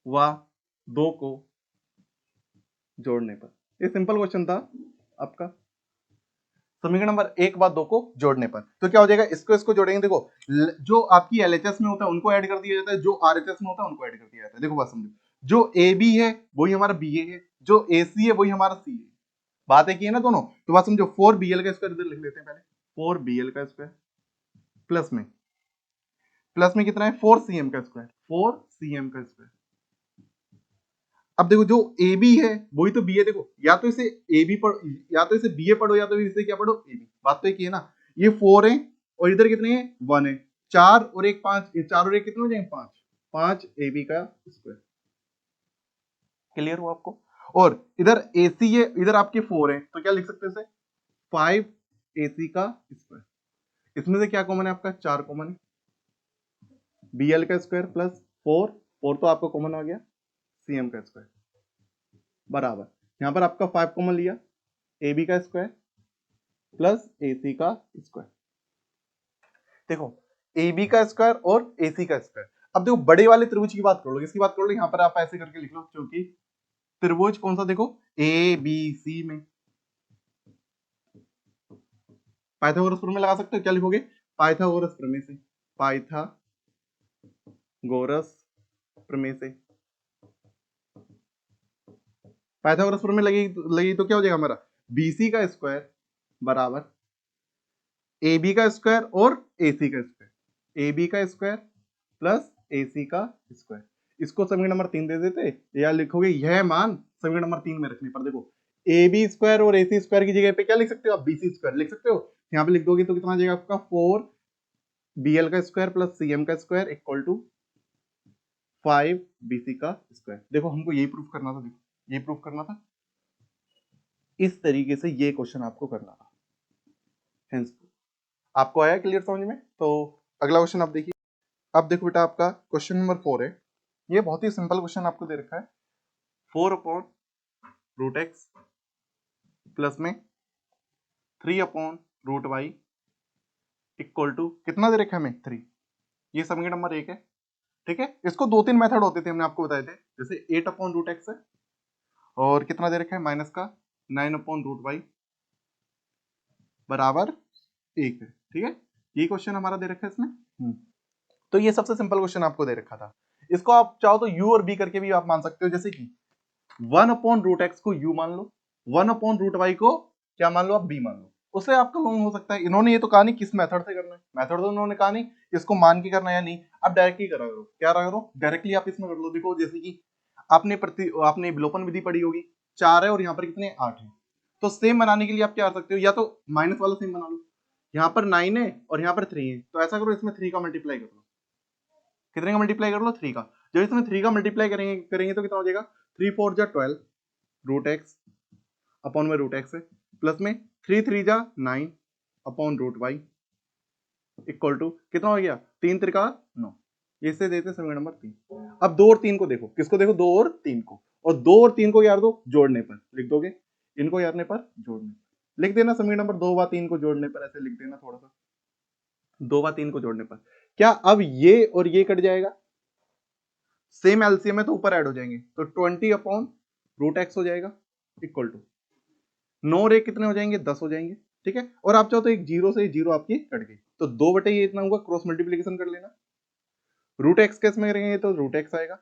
[SPEAKER 1] व 2 को जोड़ने पर। ये सिंपल क्वेश्चन था आपका। समीकरण नंबर 1 व 2 को जोड़ने पर तो क्या हो जाएगा? इसको जोड़ेंगे। देखो जो आपकी एलएचएस में होता है उनको ऐड कर दिया जाता है, जो आरएचएस में होता है उनको ऐड कर दिया जाता है। देखो बात समझो, जो ए बी है वही हमारा बी ए है, जो ए सी है वही हमारा सी है। बात है कि है ना दोनों। तो बात समझो 4bl का स्क्वायर इधर लिख लेते हैं पहले। 4bl का स्क्वायर प्लस में कितना है? 4cm का स्क्वायर। 4cm का स्क्वायर। अब देखो जो ए बी है वही तो बी है। देखो या तो इसे ए बी पढ़ो, या तो इसे बी ए पढ़ो, या तो इसे क्या पढ़ो? A B. बात तो एक ही है ना। ये 4 है और इधर कितने हैं? 1 है। 4 और 1 5, ये 4 और 1 कितने हो जाएंगे? 5। 5 ए बी का स्क्वायर। क्लियर हुआ आपको? और इधर ए सी है, इधर आपके 4 है, तो क्या लिख सकते हैं इसे? 5 ए सी का स्क्वायर। इसमें से क्या कॉमन है आपका? 4 कॉमन है। बी एल का स्क्वायर प्लस 4 तो आपका कॉमन आ गया, सी एम का स्क्वायर बराबर, यहां पर आपका 5 कॉमन लिया, ए बी का स्क्वायर प्लस ए सी का स्क्वायर। देखो ए बी का स्क्वायर और ए सी का स्क्वायर। अब देखो बड़े वाले त्रिभुज की बात कर लो, इसकी बात कर लो, यहां पर आप ऐसे करके लिख लो, क्योंकि त्रिभुज कौन सा? देखो ए बी सी में पाइथागोरस प्रमेय लगा सकते हो। क्या लिखोगे? पाइथागोरस प्रमेय से। पाइथागोरस प्रमेय से। पाइथागोरस प्रमेय लगी तो क्या हो जाएगा हमारा? बीसी का स्क्वायर बराबर ए बी का स्क्वायर और ए सी का स्क्वायर। ए बी का स्क्वायर प्लस ए सी का स्क्वायर। इसको समीकरण नंबर 3 दे देते, या लिखोगे यह मान समीकरण नंबर 3 में रखने पर। देखो ए बी स्क्वायर और ए सी स्क्वायर की जगह पे क्या लिख सकते हो आप? बीसी स्क्वायर लिख सकते हो। यहाँ पे लिख दोगे तो कितना आ जाएगा आपका? 4bl का स्क्वायर प्लस cm का स्क्वायर इक्वल टू 5bc का स्क्वायर। देखो हमको यही प्रूफ करना था। देखो ये प्रूफ करना था, इस तरीके से ये क्वेश्चन आपको करना था। हेंस आपको आया क्लियर समझ में? तो अगला क्वेश्चन आप देखिए। अब देखो बेटा आपका क्वेश्चन नंबर 4 है। ये बहुत ही सिंपल क्वेश्चन आपको दे रखा है। 4/√x प्लस में 3/√y इक्वल टू कितना दे रखा है हमें? 3। ये समीकरण नंबर 1 है। ठीक है। इसको 2-3 मेथड होते थे, हमने आपको बताए थे। जैसे 8/√x है और कितना दे रखा है? माइनस का 9/√y बराबर 1 है। ठीक है। ये क्वेश्चन हमारा दे रखा है इसमें। तो ये सबसे सिंपल क्वेश्चन आपको दे रखा था। इसको आप चाहो तो u और b करके भी आप मान सकते हो। जैसे कि 1/√x को u मान लो, 1/√y को क्या मान लो? आप b मान लो। उससे आपका लोन हो सकता है। इन्होंने ये तो कहा नहीं किस मेथड से करना है, मेथड तो इन्होंने कहा नहीं इसको मान के करना है या नहीं। आप डायरेक्टली करा करो। क्या करो? डायरेक्टली आप इसमें कर लो। देखो जैसे कि आपने विलोपन विधि पढ़ी होगी। 4 है और यहाँ पर कितने? 8 है। तो सेम बनाने के लिए आप क्या कर सकते हो? या तो माइनस वाला सेम बना लो। यहाँ पर 9 है और यहाँ पर 3 है, तो ऐसा करो इसमें 3 का मल्टीप्लाई कर लो। कितने का मल्टीप्लाई कर लो? 3 का। जब इसमें 3 का मल्टीप्लाई करेंगे तो कितना हो जाएगा? 3 4 जा 12 √x अपॉन में √x है प्लस में 3 3 जा 9 अपॉन √y इक्वल टू कितना हो गया? 3 3 9। इससे देते समीकरण नंबर 3। अब 2 और 3 को देखो। किसको देखो? 2 और 3 को। और 2 और 3 को यार दो जोड़ने पर लिख दोगे, इनको यारने पर जोड़ने पर लिख देना। समीकरण नंबर 2 व 3 को जोड़ने पर ऐसे लिख देना थोड़ा सा। 2 व 3 को जोड़ने पर क्या अब ये और ये कट जाएगा? सेम एलसीएम है तो ऊपर ऐड हो जाएंगे, तो 20/√x हो जाएगा इक्वल टू 9 और 1 कितने हो जाएंगे? 10 हो जाएंगे। ठीक है। और आप चाहो तो एक जीरो से जीरो आपकी कट गई, तो 2 बटे ये इतना होगा, क्रॉस मल्टीप्लीकेशन कर लेना। √x केस में करेंगे तो √x आएगा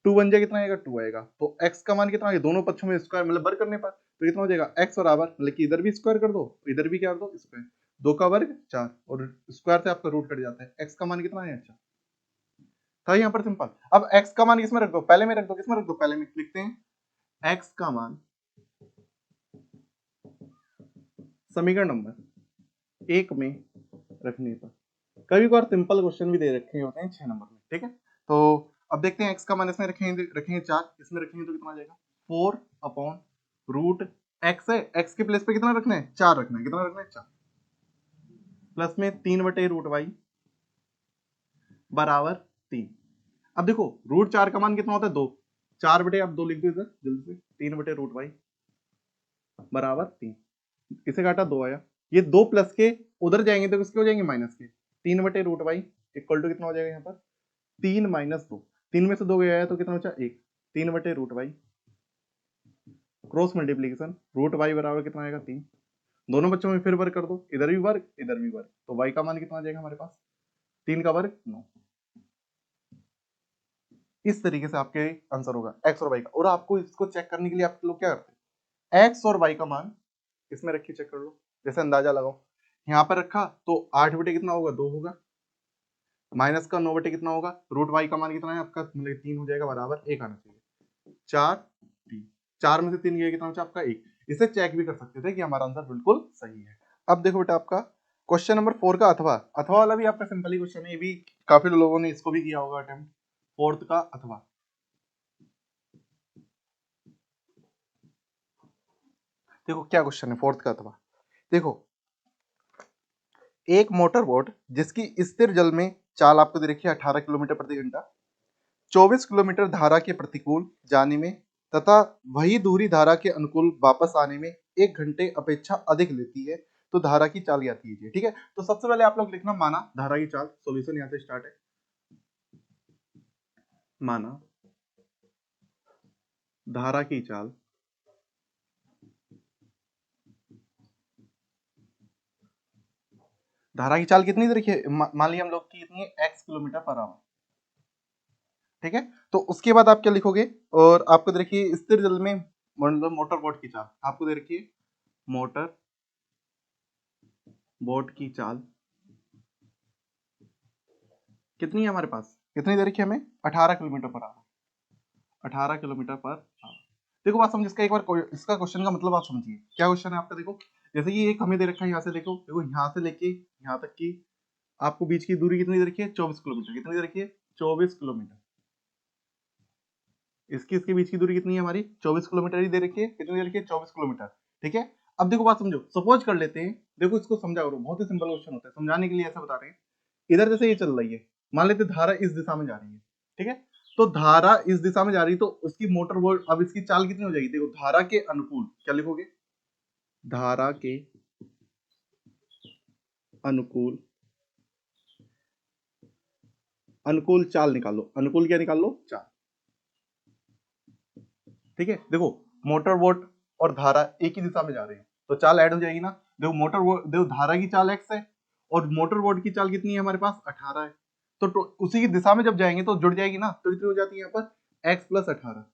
[SPEAKER 1] 2 बन जाएगा, कितना आएगा 2 आएगा। तो x का मान कितना आएगा, दोनों पक्षों में स्क्वायर मतलब वर्ग करने पर, तो कितना हो जाएगा x बराबर, मतलब कि इधर भी स्क्वायर कर दो इधर भी क्या कर दो स्क्वायर, 2 का वर्ग 4 और स्क्वायर से आपका रूट कट जाता है, x का मान कितना है, अच्छा था यहाँ पर सिंपल। अब x का मान किसमें रख दो, पहले में रख दो, किसमें रख दो, पहले में लिखते हैं x का मान समीकरण नंबर 1 में रखने पर। कभी कभार सिंपल क्वेश्चन भी दे रखे होते हैं 6 नंबर में, ठीक है। तो अब देखते हैं x का मान इसमें रखेंगे 4, इसमें रखेंगे तो कितना आ जाएगा 4 अपॉन रूट x है, x के प्लेस पे कितना रखना है 4 रखना है, कितना रखना है 4 प्लस में 3 बटे रूट y बराबर 3। अब देखो रूट 4 का मान कितना होता है 2, 4 बटे आप 2 लिख दो इधर जल्दी से, 3 बटे रूट y बराबर 3, इसे काटा 2 आया, ये 2 प्लस के उधर जाएंगे तो किसके हो जाएंगे माइनस के, 3 बटे रूट y इक्वल टू कितना हो जाएगा यहाँ पर 3 माइनस 2, 3 में से 2 गया है तो कितना बचा 1, 3 बटे root y cross multiplication root y बराबर कितना आएगा 3, दोनों बच्चों में फिर वर्ग कर दो, इधर भी वर्ग इधर भी वर्ग, तो y का मान कितना आ जाएगा हमारे पास 3 का वर्ग 9। इस तरीके से आपके आंसर होगा x और y का। और आपको इसको चेक करने के लिए आप लोग क्या करते हैं, x और y का मान इसमें रखिए चेक कर लो, जैसे अंदाजा लगाओ, यहाँ पर रखा तो 8 बटे कितना होगा 2 होगा, माइनस का 9 बटे कितना होगा, रूट y का मान कितना है आपका, मतलब 3 हो जाएगा बराबर 1 आना चाहिए, 4 3, 4 में से 3 गया कितना बचा आपका 1। इसे चेक भी कर सकते थे कि हमारा आंसर बिल्कुल सही है। अब देखो बेटा आपका क्वेश्चन नंबर 4 का अथवा, अथवा वाला भी आपका सिंपल ही क्वेश्चन है, ये भी काफी लोगों ने इसको भी किया होगा अटेम्प्ट, फोर्थ का अथवा। देखो क्या क्वेश्चन है फोर्थ का अथवा, देखो एक मोटर बोट जिसकी स्थिर जल में चाल आपको दे रखी है 18 किलोमीटर प्रति घंटा, 24 किलोमीटर धारा के प्रतिकूल जाने में तथा वही दूरी धारा के अनुकूल वापस आने में 1 घंटे अपेक्षा अधिक लेती है, तो धारा की चाल ज्ञात कीजिए। ठीक है, तो सबसे पहले आप लोग लिखना माना धारा की चाल, सॉल्यूशन यहां से स्टार्ट है, माना धारा की चाल धारा की चाल कितनी देखिए मान लिया हम लोग की कितनी है x किलोमीटर पर आवर, ठीक है। तो उसके बाद आप क्या लिखोगे, और आपको देखिए स्थिर जल में मतलब मोटर बोट की चाल आपको दे रखी है, मोटर बोट की चाल कितनी है हमारे पास, कितनी दे रखी है हमें 18 kilometre per hour, 18 kilometre per hour. देखो बात समझ, इसका एक बार इसका क्वेश्चन का मतलब आप समझिए क्या क्वेश्चन है आपका। देखो जैसे कि एक हमें दे रखा है, यहाँ से देखो देखो यहाँ से लेके यहाँ तक की आपको बीच की दूरी कितनी दे रखी है 24 किलोमीटर, कितनी दे रखी है 24 किलोमीटर, इसकी इसके बीच की दूरी कितनी है हमारी 24 किलोमीटर ही दे रखी है, कितनी दे रखी है 24 किलोमीटर, ठीक है। अब देखो बात समझो, सपोज कर लेते हैं, देखो इसको समझा करो, बहुत ही सिंपल क्वेश्चन होता है, समझाने के लिए ऐसा बता रहे हैं। इधर जैसे ये चल रही है, मान लेते धारा इस दिशा में जा रही है, ठीक है, तो धारा इस दिशा में जा रही है तो उसकी मोटर बोट, अब इसकी चाल कितनी हो जाएगी, देखो धारा के अनुकूल क्या लिखोगे, धारा के अनुकूल, अनुकूल चाल निकालो, अनुकूल क्या निकाल लो चाल, ठीक है। देखो मोटर बोट और धारा एक ही दिशा में जा रहे हैं तो चाल ऐड हो जाएगी ना, देखो मोटर बोट, देखो धारा की चाल x है और मोटर बोट की चाल कितनी है हमारे पास 18 है, तो उसी की दिशा में जब जाएंगे तो जुड़ जाएगी ना, तो कितनी हो जाती है यहाँ पर x plus 18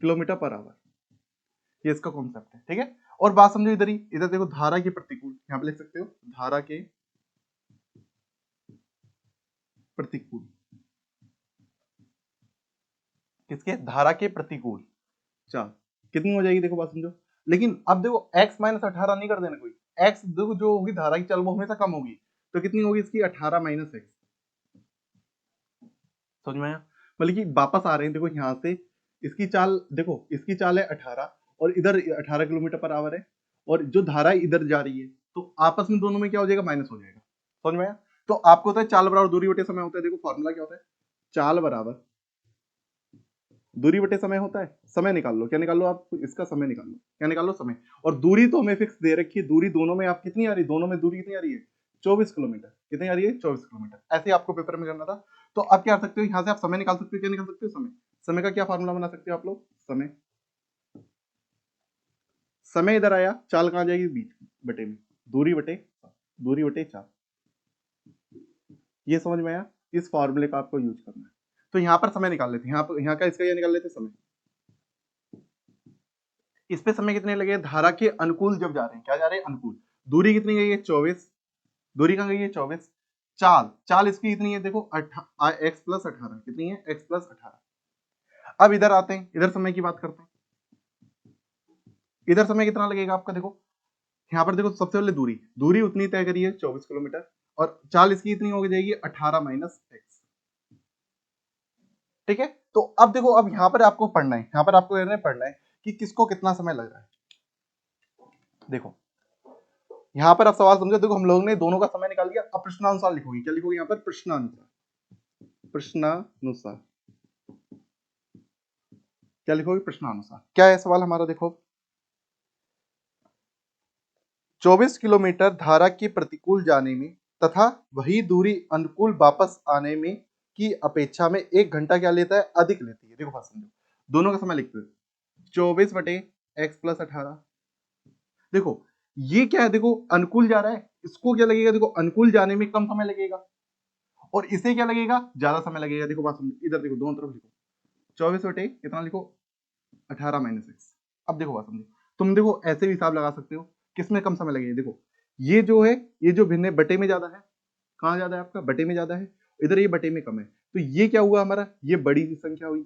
[SPEAKER 1] kilometre per hour, ये इसका कॉन्सेप्ट है, ठीक है। और बात समझो इधर ही, इधर देखो धारा के प्रतिकूल, यहाँ पे लिख सकते हो धारा के प्रतिकूल, किसके, धारा के प्रतिकूल चाल कितनी हो जाएगी, देखो बात समझो, लेकिन अब देखो x माइनस 18 नहीं कर देना कोई, x देखो जो होगी धारा की चाल वो हमेशा कम होगी, तो कितनी होगी इसकी 18 माइनस x, समझ में आया, मतलब कि वापस आ रहे हैं, देखो यहाँ से इसकी चाल, देखो इसकी चाल है 18 और इधर 18 किलोमीटर पर आवर है, और जो धारा इधर जा रही है तो आपस में दोनों में क्या हो जाएगा माइनस हो जाएगा, समझ में आया। तो आपको होता है चाल बराबर दूरी बटे समय होता है, देखो फॉर्मूला क्या होता है, चाल बराबर दूरी बटे समय होता है, समय निकाल लो, क्या निकाल लो आप, इसका समय निकाल लो, क्या निकाल लो समय, और दूरी तो हमें फिक्स दे रखी है, दूरी दोनों में आप कितनी आ रही है, दोनों में दूरी कितनी आ रही है 24 किलोमीटर, कितनी आ रही है 24 किलोमीटर, ऐसे आपको पेपर में करना था। तो अब क्या कर सकते हो, यहाँ से आप समय निकाल सकते हो, क्या निकाल सकते हो समय, समय का क्या फॉर्मूला बना सकते हो आप लोग, समय, समय इधर आया, चाल कहाँ जाएगी बीच बटे में, दूरी बटे चाल, ये समझ में आया, इस फॉर्मूले का आपको यूज करना है। तो यहाँ पर समय निकाल लेते हैं, यहाँ का इसका ये निकाल लेते समय। इस पे समय कितने लगे, धारा के अनुकूल जब जा रहे हैं, क्या जा रहे हैं, अनुकूल। दूरी कितनी गई है, 24, दूरी कहाँ गई है, 24। चाल इसकी कितनी है, देखो x प्लस 18, कितनी है, x प्लस 18। अब इधर आते हैं, इधर समय की बात करते हैं। इधर समय कितना लगेगा आपका, देखो यहाँ पर देखो सबसे पहले दूरी उतनी तय करी है 24 किलोमीटर, और चाल इसकी इतनी हो जाएगी 18 माइनस एक्स। ठीक है, तो अब देखो, अब यहाँ पर आपको पढ़ना है, यहाँ पर आपको पढ़ना है कि किसको कितना समय लग रहा है। देखो यहाँ पर आप सवाल समझो, देखो हम लोग ने दोनों का समय निकाल लिया। अब प्रश्नानुसार लिखोगे, क्या लिखोगे यहाँ पर, प्रश्नानुसार क्या लिखोगे, प्रश्नानुसार। क्या है सवाल हमारा, देखो 24 किलोमीटर धारा की प्रतिकूल जाने में तथा वही दूरी अनुकूल वापस आने में की अपेक्षा में 1 घंटा क्या लेता है, अधिक लेती है। देखो बात समझो, दोनों का समय लिखते हैं, 24 बटे एक्स प्लस 18। देखो ये क्या है, देखो अनुकूल जा रहा है, इसको क्या लगेगा, देखो अनुकूल जाने में कम समय लगेगा, और इसे क्या लगेगा, ज्यादा समय लगेगा। देखो बात समझो, इधर देखो, दोनों तरफ लिखो, 24 बटे कितना लिखो, 18 माइनस एक्स। अब देखो बात समझो, तुम देखो ऐसे भी हिसाब लगा सकते हो, किसमें कम समय लगेगा। देखो ये जो है, ये जो भिन्न है बटे में ज्यादा है, कहाँ ज्यादा है आपका, बटे में ज्यादा है, इधर ये बटे में कम है, तो ये क्या हुआ हमारा, ये बड़ी संख्या हुई,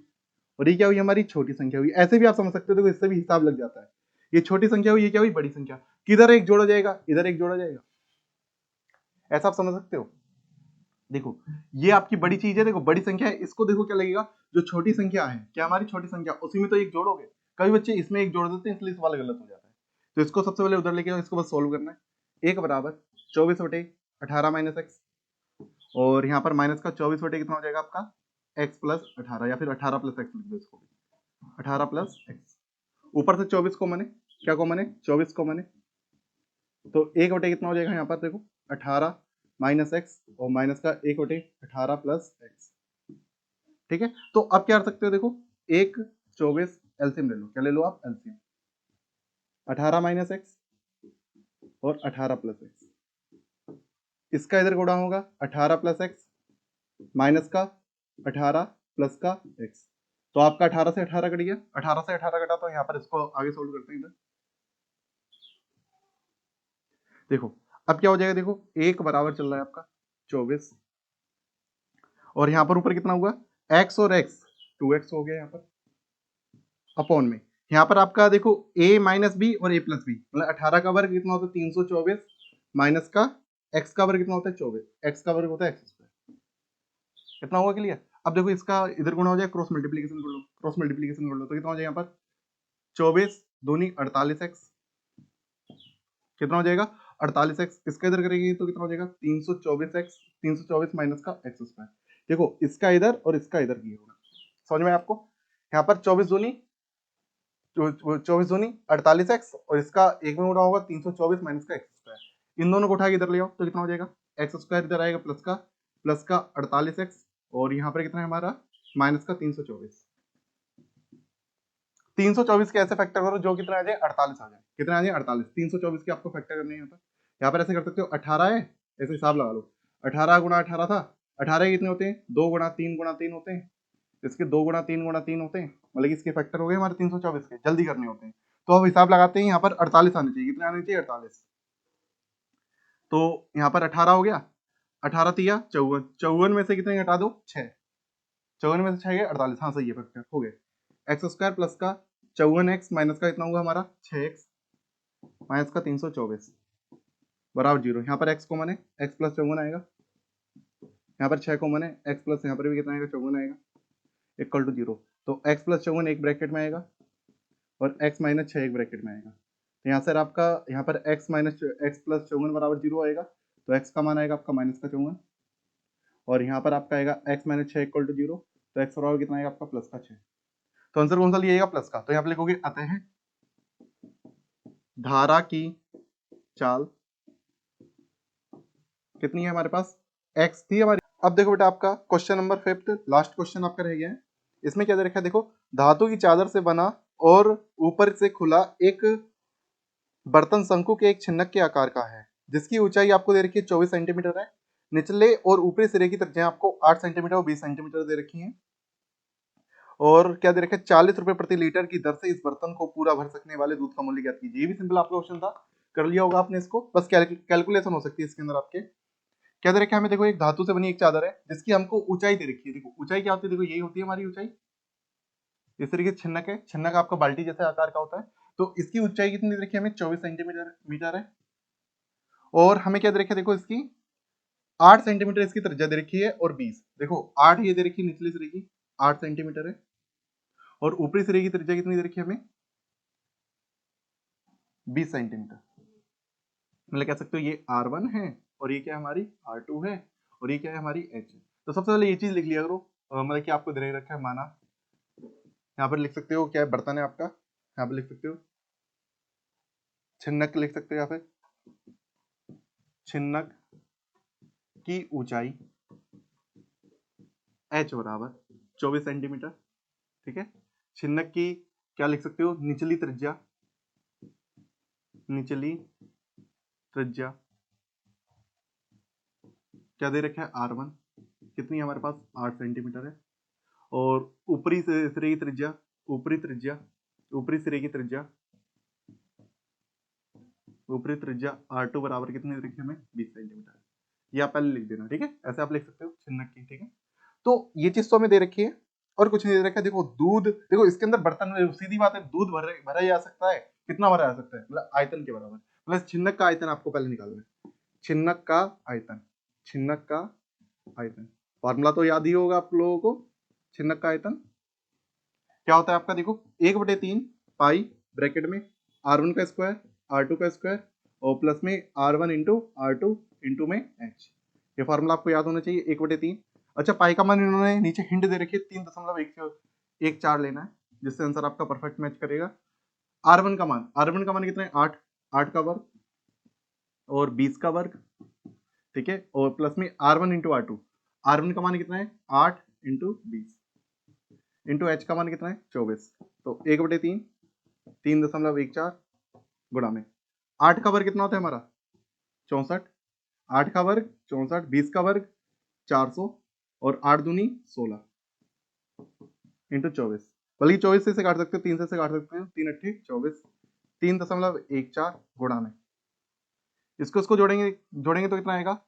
[SPEAKER 1] और ये क्या हुई, हमारी छोटी संख्या हुई। ऐसे भी आप समझ सकते हो, देखो इससे भी हिसाब लग जाता है, ये छोटी संख्या हुई, ये क्या हुई, बड़ी संख्या, किधर एक जोड़ा जाएगा, इधर एक जोड़ा जाएगा, ऐसा आप समझ सकते हो। देखो ये आपकी बड़ी चीज है, देखो बड़ी संख्या है, इसको देखो क्या लगेगा, जो छोटी संख्या है, क्या हमारी छोटी संख्या, उसी में तो एक जोड़ोगे। कई बच्चे इसमें एक जोड़ देते हैं, इसलिए सवाल गलत हो जाता है। तो इसको सबसे पहले उधर लेके आओ, इसको बस सोल्व करना है। 1 बराबर 24 बटे 18 माइनस एक्स, और यहाँ पर माइनस का 24 बटे कितना हो जाएगा आपका, एक्स प्लस 18, या फिर 18 प्लस एक्स लिख दो इसको भी, 18 प्लस एक्स। ऊपर से 24 को मने, क्या को मने, 24 को मने, तो 1 बटे कितना हो जाएगा यहाँ पर, देखो 18 माइनस एक्स, और माइनस का 1 बटे 18 प्लस एक्स। ठीक है, तो अब क्या कर सकते हो, देखो 1 24 एलसीएम ले लो, क्या ले लो आप, एलसीएम। 18 माइनस एक्स और 18 प्लस एक्स, इसका इधर गुणा होगा 18 प्लस एक्स माइनस का 18 प्लस का एक्स, तो आपका 18 से 18 कट गया, 18 से 18 कटा, तो यहाँ पर इसको आगे सोल्व करते हैं इधर। देखो अब क्या हो जाएगा, देखो 1 बराबर चल रहा है आपका 24, और यहाँ पर ऊपर कितना हुआ, x और x 2x हो गया यहाँ पर, अपॉन में यहाँ पर आपका देखो a माइनस बी और a प्लस बी, मतलब 18 का वर्ग कितना होता है, 324, माइनस का x का वर्ग कितना होता है, 24, x का वर्ग होता है x स्क्वायर। कितना हुआ, क्लियर। अब देखो इसका इधर गुणा हो जाए, क्रॉस मल्टीप्लीकेशन कर लो, क्रॉस मल्टीप्लीकेशन कर लो, तो कितना हो जाएगा यहाँ पर, 24 दूनी 48x, कितना हो जाएगा 48x, इसका इधर करेंगे तो कितना हो जाएगा 324x, 324 माइनस का x स्क्वायर। देखो इसका इधर और इसका इधर किया होगा, समझ में आपको। यहाँ पर 24 दूनी 48x, और इसका एक में गुणा होगा 324 माइनस का एक्स स्क्वायर। इन दोनों को उठा के इधर ले आओ, तो कितना हो जाएगा, एक्स स्क्वायर इधर आएगा प्लस का 48x, और यहाँ पर कितना है हमारा, माइनस का 324। 324 के ऐसे फैक्टर करो जो कितना आ जाए, 48 आ जाए, कितना आ जाए 48, 324 के आपको फैक्टर करने हैं। यहाँ पर ऐसे कर सकते हो, 18 है, ऐसे हिसाब लगा लो, 18 गुणा 18 था, 18 कितने होते हैं, 2 गुणा 3 होते हैं, इसके 2 गुणा 3 होते हैं, मतलब कि इसके फैक्टर हो गए हमारे 324 के, जल्दी करने होते हैं। तो अब हिसाब लगाते हैं, यहाँ पर 48 आने चाहिए, कितने आने चाहिए, 48। तो यहाँ पर 18 हो गया, 18 तिया 54, 54 में से कितने हटा दो, 6, 54 में से 6 गए 48, हाँ सही है, फैक्टर हो गए। एक्स स्क्वायर प्लस का 54x माइनस का कितना होगा हमारा, 6x माइनस का 324 बराबर 0। यहाँ पर x को माने x प्लस 54 आएगा, यहाँ पर 6 को माने x प्लस यहाँ पर भी कितना आएगा, 54 आएगा, इक्वल टू 0। तो x प्लस 54 एक ब्रैकेट में आएगा, और x माइनस 6 एक ब्रैकेट में आएगा। तो यहाँ सर आपका यहाँ पर x माइनस एक्स प्लस 54 बराबर 0 आएगा, तो x का मान आएगा आपका माइनस का 54, और यहाँ पर आपका आएगा x माइनस 6 इक्वल टू 0, तो x बराबर कितना आएगा आपका, प्लस का 6। तो आंसर कौन सा लिएगा, प्लस का। तो यहाँ पे लिखोगे, अतः धारा की चाल कितनी है हमारे पास, x थी हमारी। अब देखो बेटा आपका क्वेश्चन नंबर 5, लास्ट क्वेश्चन आपका रह गया है। इसमें क्या दे रखा है, देखो धातु की चादर से बना और ऊपर से खुला एक बर्तन शंकु के एक छिन्नक के आकार का है, जिसकी ऊंचाई आपको दे रखी है 24 सेंटीमीटर है। निचले और ऊपरी सिरे की त्रिज्या आपको 8 सेंटीमीटर और 20 सेंटीमीटर दे रखी है। और क्या दे रखा है, 40 रुपए प्रति लीटर की दर से इस बर्तन को पूरा भर सकने वाले दूध का मूल्य ज्ञात कीजिए। ये भी सिंपल आपका क्वेश्चन था, कर लिया होगा आपने इसको, बस कैलकुलेशन हो सकती है इसके अंदर आपके। क्या दे रखा है हमें, देखो एक धातु से बनी एक चादर है जिसकी हमको ऊंचाई दे रखी है। देखो ऊंचाई क्या होती है, देखो यही होती है हमारी ऊंचाई। इस तरीके से छिन्नक है, छिन्नक आपका बाल्टी जैसे आकार का होता है। तो इसकी ऊंचाई कितनी दे रखी है हमें, 24 सेंटीमीटर है। और हमें क्या दे रखा है, देखो इसकी 8 सेंटीमीटर इसकी त्रिज्या दे रखी है, और 20, देखो 8 ये दे रखी है निचली सिरे की, 8 सेंटीमीटर है। और ऊपरी सिरे की त्रिज्या कितनी दे रखी है हमें, 20 सेंटीमीटर। मतलब कह सकते हो ये R1 है, और ये क्या है हमारी R2 है, और ये क्या है हमारी H है। तो सबसे पहले ये चीज लिख लिया करो, मतलब कि आपको दे रखा है माना, यहाँ पर लिख सकते हो क्या है, बर्तन है आपका, यहाँ पर लिख सकते हो छिन्नक, लिख सकते हो, या फिर छिन्नक की ऊंचाई H बराबर 24 सेंटीमीटर। ठीक है, छिन्नक की क्या लिख सकते हो, निचली त्रिज्या, निचली त्रिज्या क्या दे रखा है R1, कितनी है हमारे पास 8 सेंटीमीटर है। और ऊपरी सिरे की त्रिज्या, ऊपरी त्रिज्या, ऊपरी सिरे की त्रिज्या, ऊपरी त्रिज्या R2 बराबर कितनी दे रखी है हमें, 20 सेंटीमीटर। ये आप पहले लिख देना, ठीक है, ऐसे आप लिख सकते हो छिन्नक की। ठीक है, तो ये चीज तो हमें दे रखी है, और कुछ नहीं दे रखा है। देखो दूध, देखो इसके अंदर बर्तन में सीधी बात है, दूध भरा जा सकता है, कितना भरा जा सकता है, मतलब आयतन के बराबर। मतलब छिन्नक का आयतन आपको पहले निकालना है, छिन्नक का आयतन, छिन्नक का आयतन, फॉर्मूला तो याद ही होगा आप लोगों को। छिन्नक का आयतन क्या होता है आपका, देखो 1/3 पाई ब्रैकेट में R1 का स्क्वायर, R2 का स्क्वायर, और प्लस में R1 इंटू R2 इंटू में H। ये फॉर्मूला आपको याद होना चाहिए, 1/3। अच्छा, पाई का मान इन्होंने नीचे हिंट दे रखी है, 3.14 लेना है, जिससे आंसर आपका परफेक्ट मैच करेगा। R1 का मान, R1 का मान कितना है, 8, 8 का वर्ग और 20 का वर्ग। ठीक है, और प्लस में R1 इंटू R2, R1 का मान कितना है, 8 इंटू 20 इंटू H का मान कितना है, 24। तो 1/3, 3.14 गुणा में 8 का वर्ग कितना होता है हमारा, 64, 8 का वर्ग 64, 20 का वर्ग 400, और 8 दूनी 16 इंटू 24। बल्कि 24 से काट सकते हो, 3 से काट सकते हो, 3 अट्ठे 24, 3.14 गुणा में इसको जोड़ेंगे, तो कितना आएगा,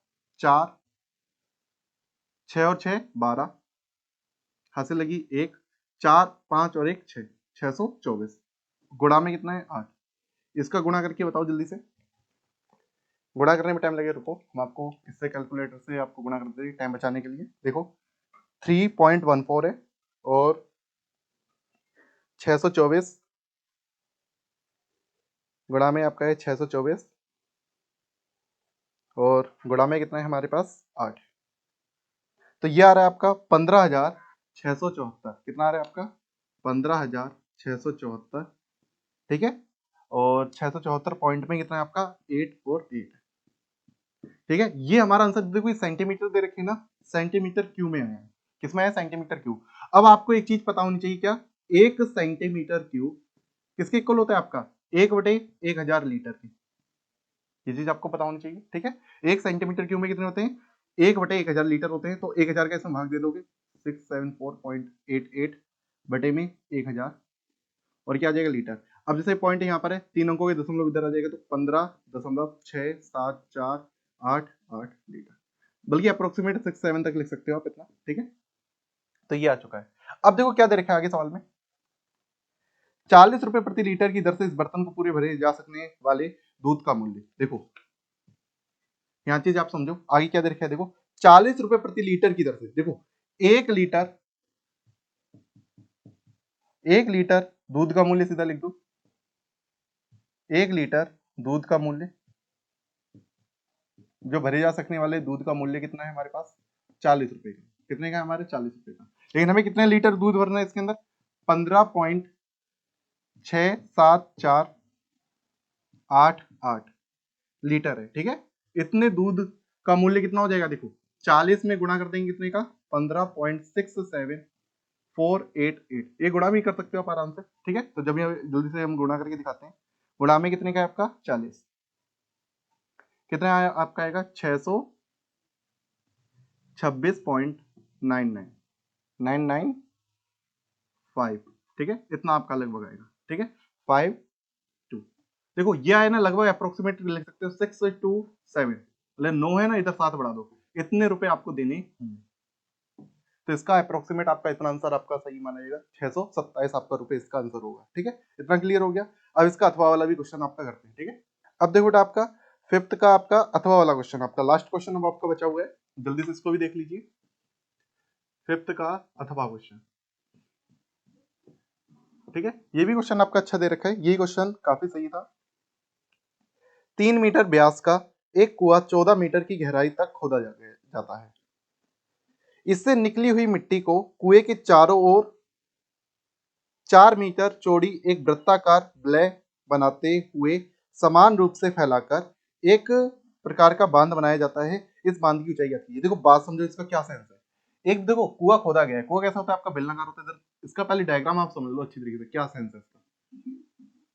[SPEAKER 1] 4, 6 और 6 12, हाथ से लगी 1, 4 5 और 1 6, 624 गुणा में कितना है, 8। इसका गुणा करके बताओ जल्दी से, गुणा करने में टाइम लगे, रुको हम आपको इससे कैलकुलेटर से आपको गुणा करते हैं टाइम बचाने के लिए। देखो 3.14 है, और 624 गुणा में आपका है 624, और गुणा में कितना है हमारे पास 8। तो ये आ रहा है आपका 15,674। कितना आ रहा है आपका, 15,674। ठीक है, और 674 पॉइंट में कितना है आपका, 8 और 8। ठीक है, ये हमारा आंसर, देखो सेंटीमीटर दे रखे ना, सेंटीमीटर क्यू में आया, किसमें आया, सेंटीमीटर क्यू। अब आपको एक चीज पता होनी चाहिए, क्या, 1 सेंटीमीटर क्यू किसके इक्वल होता है आपका, 1/1000 लीटर की। ये चीज आपको पता होनी चाहिए। ठीक है, 1 सेंटीमीटर क्यू में कितने होते हैं, 1/1000 लीटर होते हैं। तो 1000 का इसमें भाग दे दोगे, 674.88 बटे में 1000, और क्या आ जाएगा, लीटर। अब जैसे पॉइंट यहाँ पर है, 3 अंकों के दशमलव इधर आ जाएगा, तो 15.67788 लीटर, बल्कि अप्रोक्सीमेट 6-7 तक लिख सकते हो आप इतना। ठीक है, तो ये आ चुका है। अब देखो क्या दे रखा है आगे सवाल में, 40 रुपए प्रति लीटर की दर से इस बर्तन को पूरे भरे जा सकने वाले दूध का मूल्य। देखो यहाँ चीज आप समझो, आगे क्या दे रखा है, देखो 40 रुपए प्रति लीटर की दर से, देखो 1 लीटर, 1 लीटर दूध का मूल्य सीधा लिख दो, 1 लीटर दूध का मूल्य, जो भरे जा सकने वाले दूध का मूल्य कितना है हमारे पास, 40 रुपए का। कितने का है हमारे, 40 रुपए का। लेकिन हमें कितने लीटर दूध भरना है इसके अंदर, 15.6748 लीटर है। ठीक है, इतने दूध का मूल्य कितना हो जाएगा, देखो 40 में गुणा कर देंगे कितने का, 15.67488। ये गुणा भी कर सकते हो आप आराम से। ठीक है, तो जब ये जल्दी से हम गुणा करके दिखाते हैं, गुणा में कितने का है आपका, 40, कितना आया आपका, आएगा 626.99 5, ठीक है, इतना आपका लगभग आएगा, ठीक है, 5 2। देखो ये आया ना लगभग, अप्रोक्सीमेटली लिख सकते हो 6 2 7, मतलब 9 है ना, इधर 7 बढ़ा दो, इतने रुपए आपको देने होंगे। तो इसका अप्रोक्सीमेट आपका इतना आंसर आपका सही माना जाएगा, 627 आपका रुपए इसका आंसर होगा, ठीक है, इतना क्लियर हो गया। अब इसका अथवा वाला भी क्वेश्चन आपका करते हैं, ठीक है। अब देखो बेटा आपका फिफ्थ का आपका अथवा वाला क्वेश्चन, आपका लास्ट क्वेश्चन अब आपका बचा हुआ है, जल्दी से इसको भी देख लीजिए। फिफ्थ का अथवा क्वेश्चन, ठीक है, ये भी क्वेश्चन आपका अच्छा दे रखा है, ये क्वेश्चन काफी सही था। 3 मीटर व्यास का एक कुआं 14 मीटर की गहराई तक खोदा जाता है। इससे निकली हुई मिट्टी को कुएं के चारों ओर 4 मीटर चौड़ी एक वृत्ताकार वलय बनाते हुए समान रूप से फैलाकर एक प्रकार का बांध बनाया जाता है। इस बांध की ऊंचाई आती है। देखो बात समझो, इसका क्या सेंस है। एक देखो कुआं खोदा गया है, कुआं कैसा होता है आपका, बेलनाकार होता है। इधर इसका पहले डायग्राम आप समझ लो अच्छी तरीके से, क्या सेंस है इसका।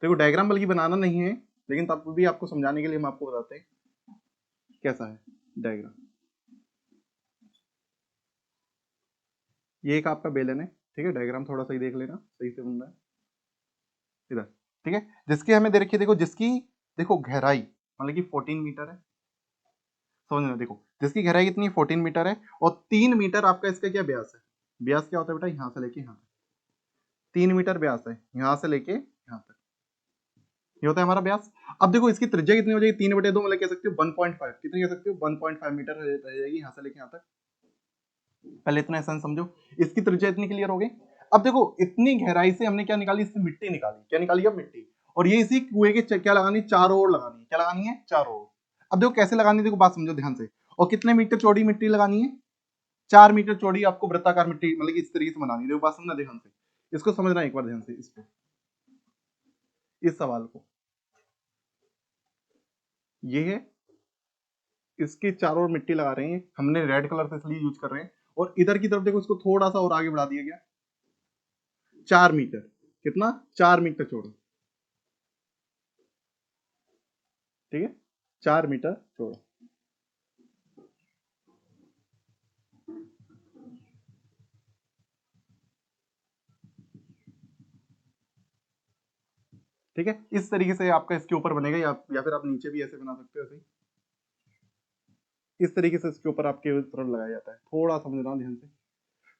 [SPEAKER 1] देखो डायग्राम बल्कि बनाना नहीं है, लेकिन तब भी आपको समझाने के लिए हम आपको बताते हैं कैसा है डायग्राम। ये एक आपका बेलन है, ठीक है, डायग्राम थोड़ा सही देख लेना, सही से बनना है इधर, ठीक है, जिसकी हमें दे रखी है, देखो जिसकी देखो गहराई मतलब कि 14 मीटर है, समझना, देखो जिसकी गहराई कितनी 14 मीटर है और 3 मीटर आपका इसका क्या व्यास है। व्यास क्या होता है बेटा, यहां से लेके यहां तक 3 मीटर व्यास है, यहां से लेके यहां तक ये होता है हमारा व्यास। अब देखो इसकी त्रिज्या कितनी हो जाएगी, 3/2 मतलब कह सकते हो 1.5, कितनी कह सकते हो 1.5 मीटर रह जाएगी यहां से लेके यहां तक। पहले इतना एहसान समझो, इसकी त्रिज्या इतनी क्लियर हो गई। अब देखो इतनी गहराई से हमने क्या निकाली, इससे मिट्टी निकाली, क्या निकाली अब मिट्टी, और ये इसी कुएं के क्या लगानी, चारों ओर लगानी, क्या लगानी है, चारों ओर। अब देखो कैसे लगानी है, देखो बात समझो ध्यान से, और कितने मीटर चौड़ी मिट्टी लगानी है, 4 मीटर चौड़ी आपको वृत्ताकार मिट्टी मतलब कि इस तरीके से बनानी है। देखो बात समझना ध्यान से, इसको समझना एक बार ध्यान से, इसको इस सवाल को, ये है इसके चारों ओर मिट्टी लगा रहे हैं, हमने रेड कलर से इसलिए यूज कर रहे हैं, और इधर की तरफ देखो इसको थोड़ा सा और आगे बढ़ा दिया गया, 4 मीटर, कितना 4 मीटर चौड़ा, ठीक है, 4 मीटर चौड़ा। ठीक है, इस तरीके से आपका इसके ऊपर बनेगा, या फिर आप नीचे भी ऐसे बना सकते हो, ऐसे इस तरीके से इसके ऊपर आपके तरफ लगाया जाता है, थोड़ा समझना ध्यान से।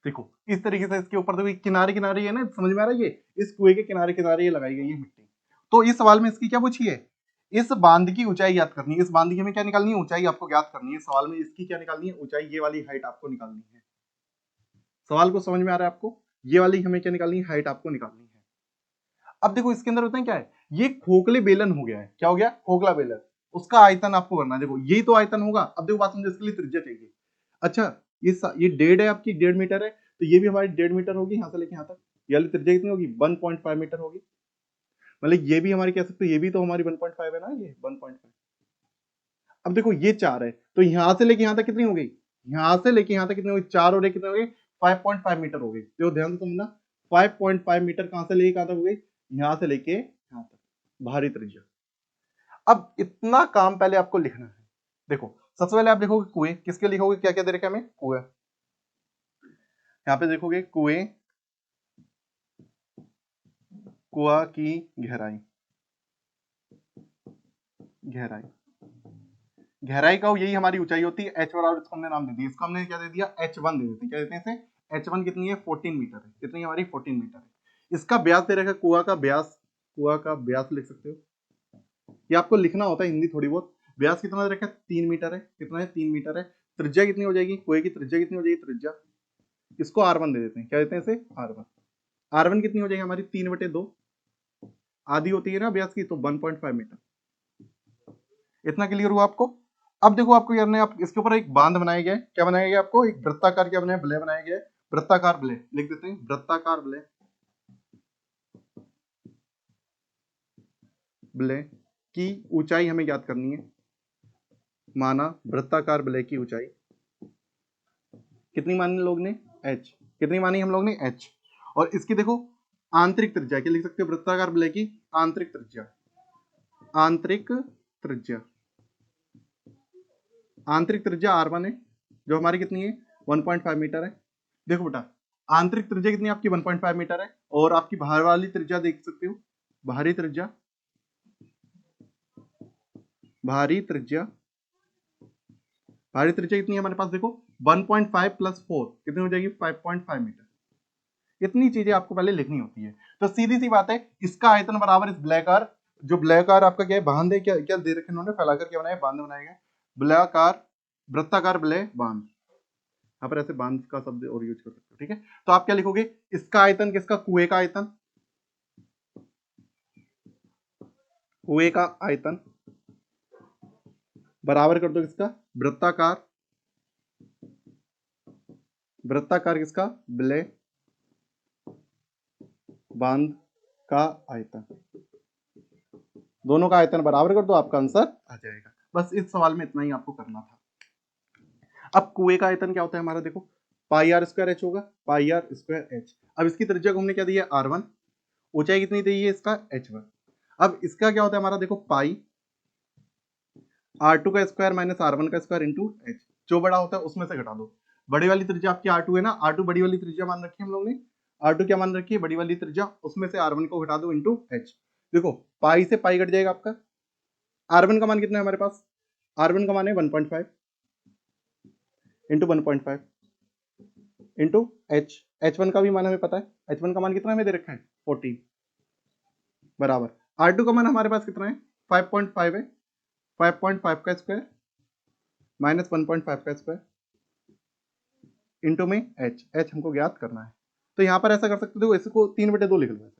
[SPEAKER 1] देखो इस तरीके से इसके ऊपर देखो किनारे किनारे है ना, समझ में आ रहा है, ये इस कुएं के किनारे किनारे ये लगाई गई है मिट्टी। तो इस सवाल में इसकी क्या पूछी है, इस बांध की ऊंचाई ज्ञात करनी है। इस बांध की हमें क्या निकालनी है, ऊंचाई आपको ज्ञात करनी है। सवाल में इसकी क्या निकालनी है, ऊंचाई, ये वाली हाइट आपको निकालनी है। सवाल को समझ में आ रहा है आपको, ये वाली हमें क्या निकालनी है, हाइट आपको निकालनी है। अब देखो इसके अंदर होता है क्या है, ये खोखले बेलन हो गया है, क्या हो गया, खोखला बेलन, उसका आयतन आपको करना है। देखो यही तो आयतन होगा। अब देखो बात समझो, इसके लिए त्रिज्या चाहिए। अच्छा ये 1.5 है आपकी, 1.5 मीटर है, तो ये भी हमारी 1.5 मीटर होगी यहाँ से लेके यहाँ तक। ये वाली त्रिज्या कितनी होगी, 1.5 मीटर होगी। मतलब ये भी हमारी कह सकते हो, ये भी तो हमारी 1.5 है ना, ये 1.5। अब देखो ये 4 है, तो यहां से लेके यहां तक कितनी हो गई, यहां से लेके यहां तक कितनी हो गई, 4 और एक कितनी हो गई, 5.5 मीटर हो गई। तो ध्यान से समझना, 5.5 मीटर कहां से लेके कहां तक हो गई, यहां से लेके यहां तक, बाहरी त्रिज्या। अब इतना काम पहले आपको लिखना है। देखो सबसे पहले आप लिखोगे कुएं, किसके लिखोगे, क्या क्या दे रखा है हमें, कुएं। यहां पे देखोगे कुएं, कुआं की गहराई, गहराई, गहराई का यही हमारी ऊंचाई होती है h बराबर, इसको हमने नाम दे दिया, इसको हमने क्या दे दिया, h1 दे देते हैं। क्या देते हैं इसे, h1 कितनी है, 14 मीटर है, कितनी हमारी 14 मीटर है। इसका व्यास दे रखा है, कुआं का व्यास, कुआं का व्यास लिख सकते हो, ये आपको लिखना होता है हिंदी थोड़ी बहुत। व्यास कितना दे रखा है, 3 मीटर है, कितना है, 3 मीटर है। त्रिज्या कितनी हो जाएगी, कुएं की त्रिज्या कितनी हो जाएगी, त्रिज्या, इसको r1 दे देते हैं। क्या देते हैं इसे, r1। r1 कितनी हो जाएगी हमारी, 3/2, आधी होती है ना व्यास की, तो 1.5 मीटर। इतना क्लियर हुआ आपको। अब देखो आपको करना है, आप इसके ऊपर एक बांध बनाया गया है, क्या बनाया गया आपको, एक वृत्ताकार क्या बनाया, वलय बनाया गया है, वृत्ताकार वलय लिख देते हैं, वृत्ताकार वलय, वलय की ऊंचाई हमें ज्ञात करनी है। माना वृत्ताकार वलय की ऊंचाई कितनी मानी लोग ने, h, कितनी मानी हम लोग ने, h। और इसकी देखो आंतरिक त्रिज्या क्या लिख सकते हो, वृत्ताकार वलय की आंतरिक त्रिज्या, आंतरिक त्रिज्या, आंतरिक त्रिज्या r1 है, जो हमारी कितनी है, 1.5 मीटर है। देखो बेटा आंतरिक त्रिज्या कितनी आपकी 1.5 मीटर है, और आपकी बाहर वाली त्रिज्या देख सकते हो, बाहरी त्रिज्या कितनी है हमारे पास, देखो 1.5 प्लस 4 कितनी हो जाएगी 5.5 मीटर। इतनी चीजें आपको पहले लिखनी होती है। तो सीधी सी बात है, इसका आयतन बराबर इस ब्लैकार, जो ब्लैकार आपका क्या है, बांध है, क्या क्या दे रखे इन्होंने, फैलाकर क्या बनाया, बांध बनाया गया, ब्लैकार वृत्ताकार ब्ले बांध, यहाँ पर ऐसे बांध का शब्द और यूज कर सकते हो, ठीक है। तो आप क्या लिखोगे, इसका आयतन किसका, कुएं का आयतन, कुएं का आयतन बराबर कर दो किसका, वृत्ताकार किसका, ब्ले बांध का आयतन, दोनों का आयतन बराबर कर दो, आपका आंसर आ जाएगा। बस इस सवाल में इतना ही आपको करना था। अब कुएं का आयतन क्या होता है हमारा, देखो पाई आर स्क्वायर एच होगा, पाई आर स्क्वायर एच। अब इसकी त्रिज्या को हमने क्या दिया, R1, ऊंचाई कितनी दी है इसका, H1। अब इसका क्या होता है हमारा, देखो पाई R2 का स्क्वायर माइनस R1 का स्क्वायर इंटू एच, जो बड़ा होता है उसमें से घटा दो। बड़ी वाली त्रिज्या आपकी R2 है ना, R2 बड़ी वाली त्रिज्या मान रखी है हम लोग ने, R2 क्या मान रखी है, बड़ी वाली त्रिज्या, उसमें से R1 को घटा दो इंटू एच। देखो पाई से पाई घट जाएगा आपका, R1 का मान कितना है हमारे पास, R1 का मान है 1.5 इंटू 1.5 इंटू एच, H1 का भी मान हमें पता है, H1 का मान कितना हमें दे रखा है 14 बराबर, R2 का मान हमारे पास कितना है 5.5 है, 5.5 का स्क्वायर माइनस 1.5 का स्क्वायर इंटू में एच हमको ज्ञात करना है। तो यहाँ पर ऐसा कर सकते हो, इसको 3/2 लिख लो,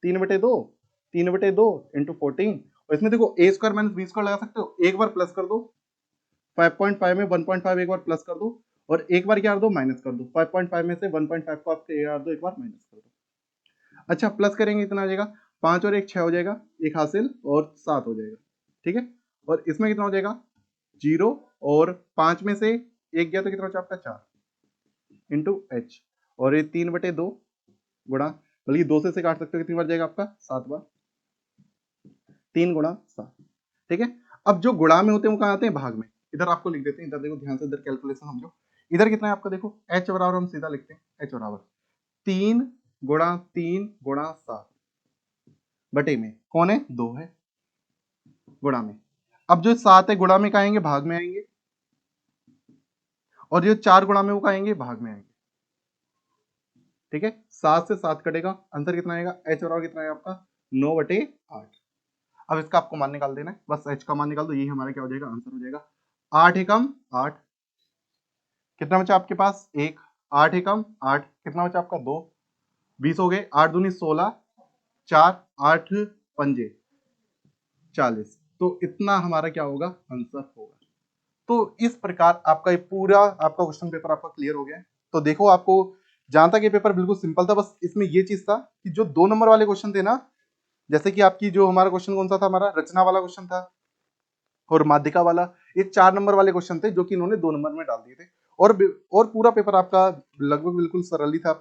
[SPEAKER 1] 3/2 इंटू 14, और इसमें देखो ए स्क्वायर माइनस बी स्क्वायर लगा सकते हो, एक बार प्लस कर दो, 5.5 में 1.5 एक बार प्लस कर दो, और एक बार क्या कर दो, माइनस कर दो, 5.5 में से 1.5 को आप दो, एक बार माइनस कर दो। अच्छा प्लस करेंगे इतना आ जाएगा, 5 और 1 6 हो जाएगा, एक हासिल और 7 हो जाएगा, ठीक है। और इसमें कितना हो जाएगा 0, और 5 में से 1 गया तो कितना बचा आपका 4 इंटू एच, और ये 3/2 गुणा, बल्कि 2 से काट सकते हो, कितनी बार जाएगा आपका 7 बार, 3 गुणा 7, ठीक है। अब जो गुणा में होते हैं वो कहाँ आते हैं, भाग में। इधर आपको लिख देते हैं, इधर देखो ध्यान से, इधर कैलकुलेशन समझो। इधर कितना है आपका, देखो h बराबर हम सीधा लिखते हैं, h बराबर 3 गुणा 7 बटे में कौन है, 2 है, गुणा में। अब जो 7 है गुणा में का आएंगे, भाग में आएंगे, और जो 4 गुणा में वो का आएंगे, भाग में आएंगे, ठीक है। 7 से 7 कटेगा, आंसर कितना आएगा, h बराबर कितना है आपका 9/8। अब इसका आपको मान निकाल देना है, बस h का मान निकाल दो, यही हमारा क्या हो जाएगा, आंसर हो जाएगा। 8 एकम 8, कितना बचा आपके पास 1, 8 एकम 8, कितना बचा आपका 2, 20 हो गए, 8 दूनी 16, 4 8 पंजे 40, तो इतना हमारा क्या होगा, आंसर होगा। तो इस प्रकार आपका ये पूरा आपका क्वेश्चन पेपर आपका क्लियर हो गया है। तो देखो आपको जहां तक ये पेपर बिल्कुल सिंपल था, बस इसमें ये चीज था कि जो 2 नंबर वाले क्वेश्चन थे ना, जैसे कि आपकी जो हमारा क्वेश्चन कौन सा था, हमारा रचना वाला क्वेश्चन था और माध्यिका वाला, ये 4 नंबर वाले क्वेश्चन थे जो कि इन्होंने 2 नंबर में डाल दिए थे, और पूरा पेपर आपका लगभग बिल्कुल सरल ही था।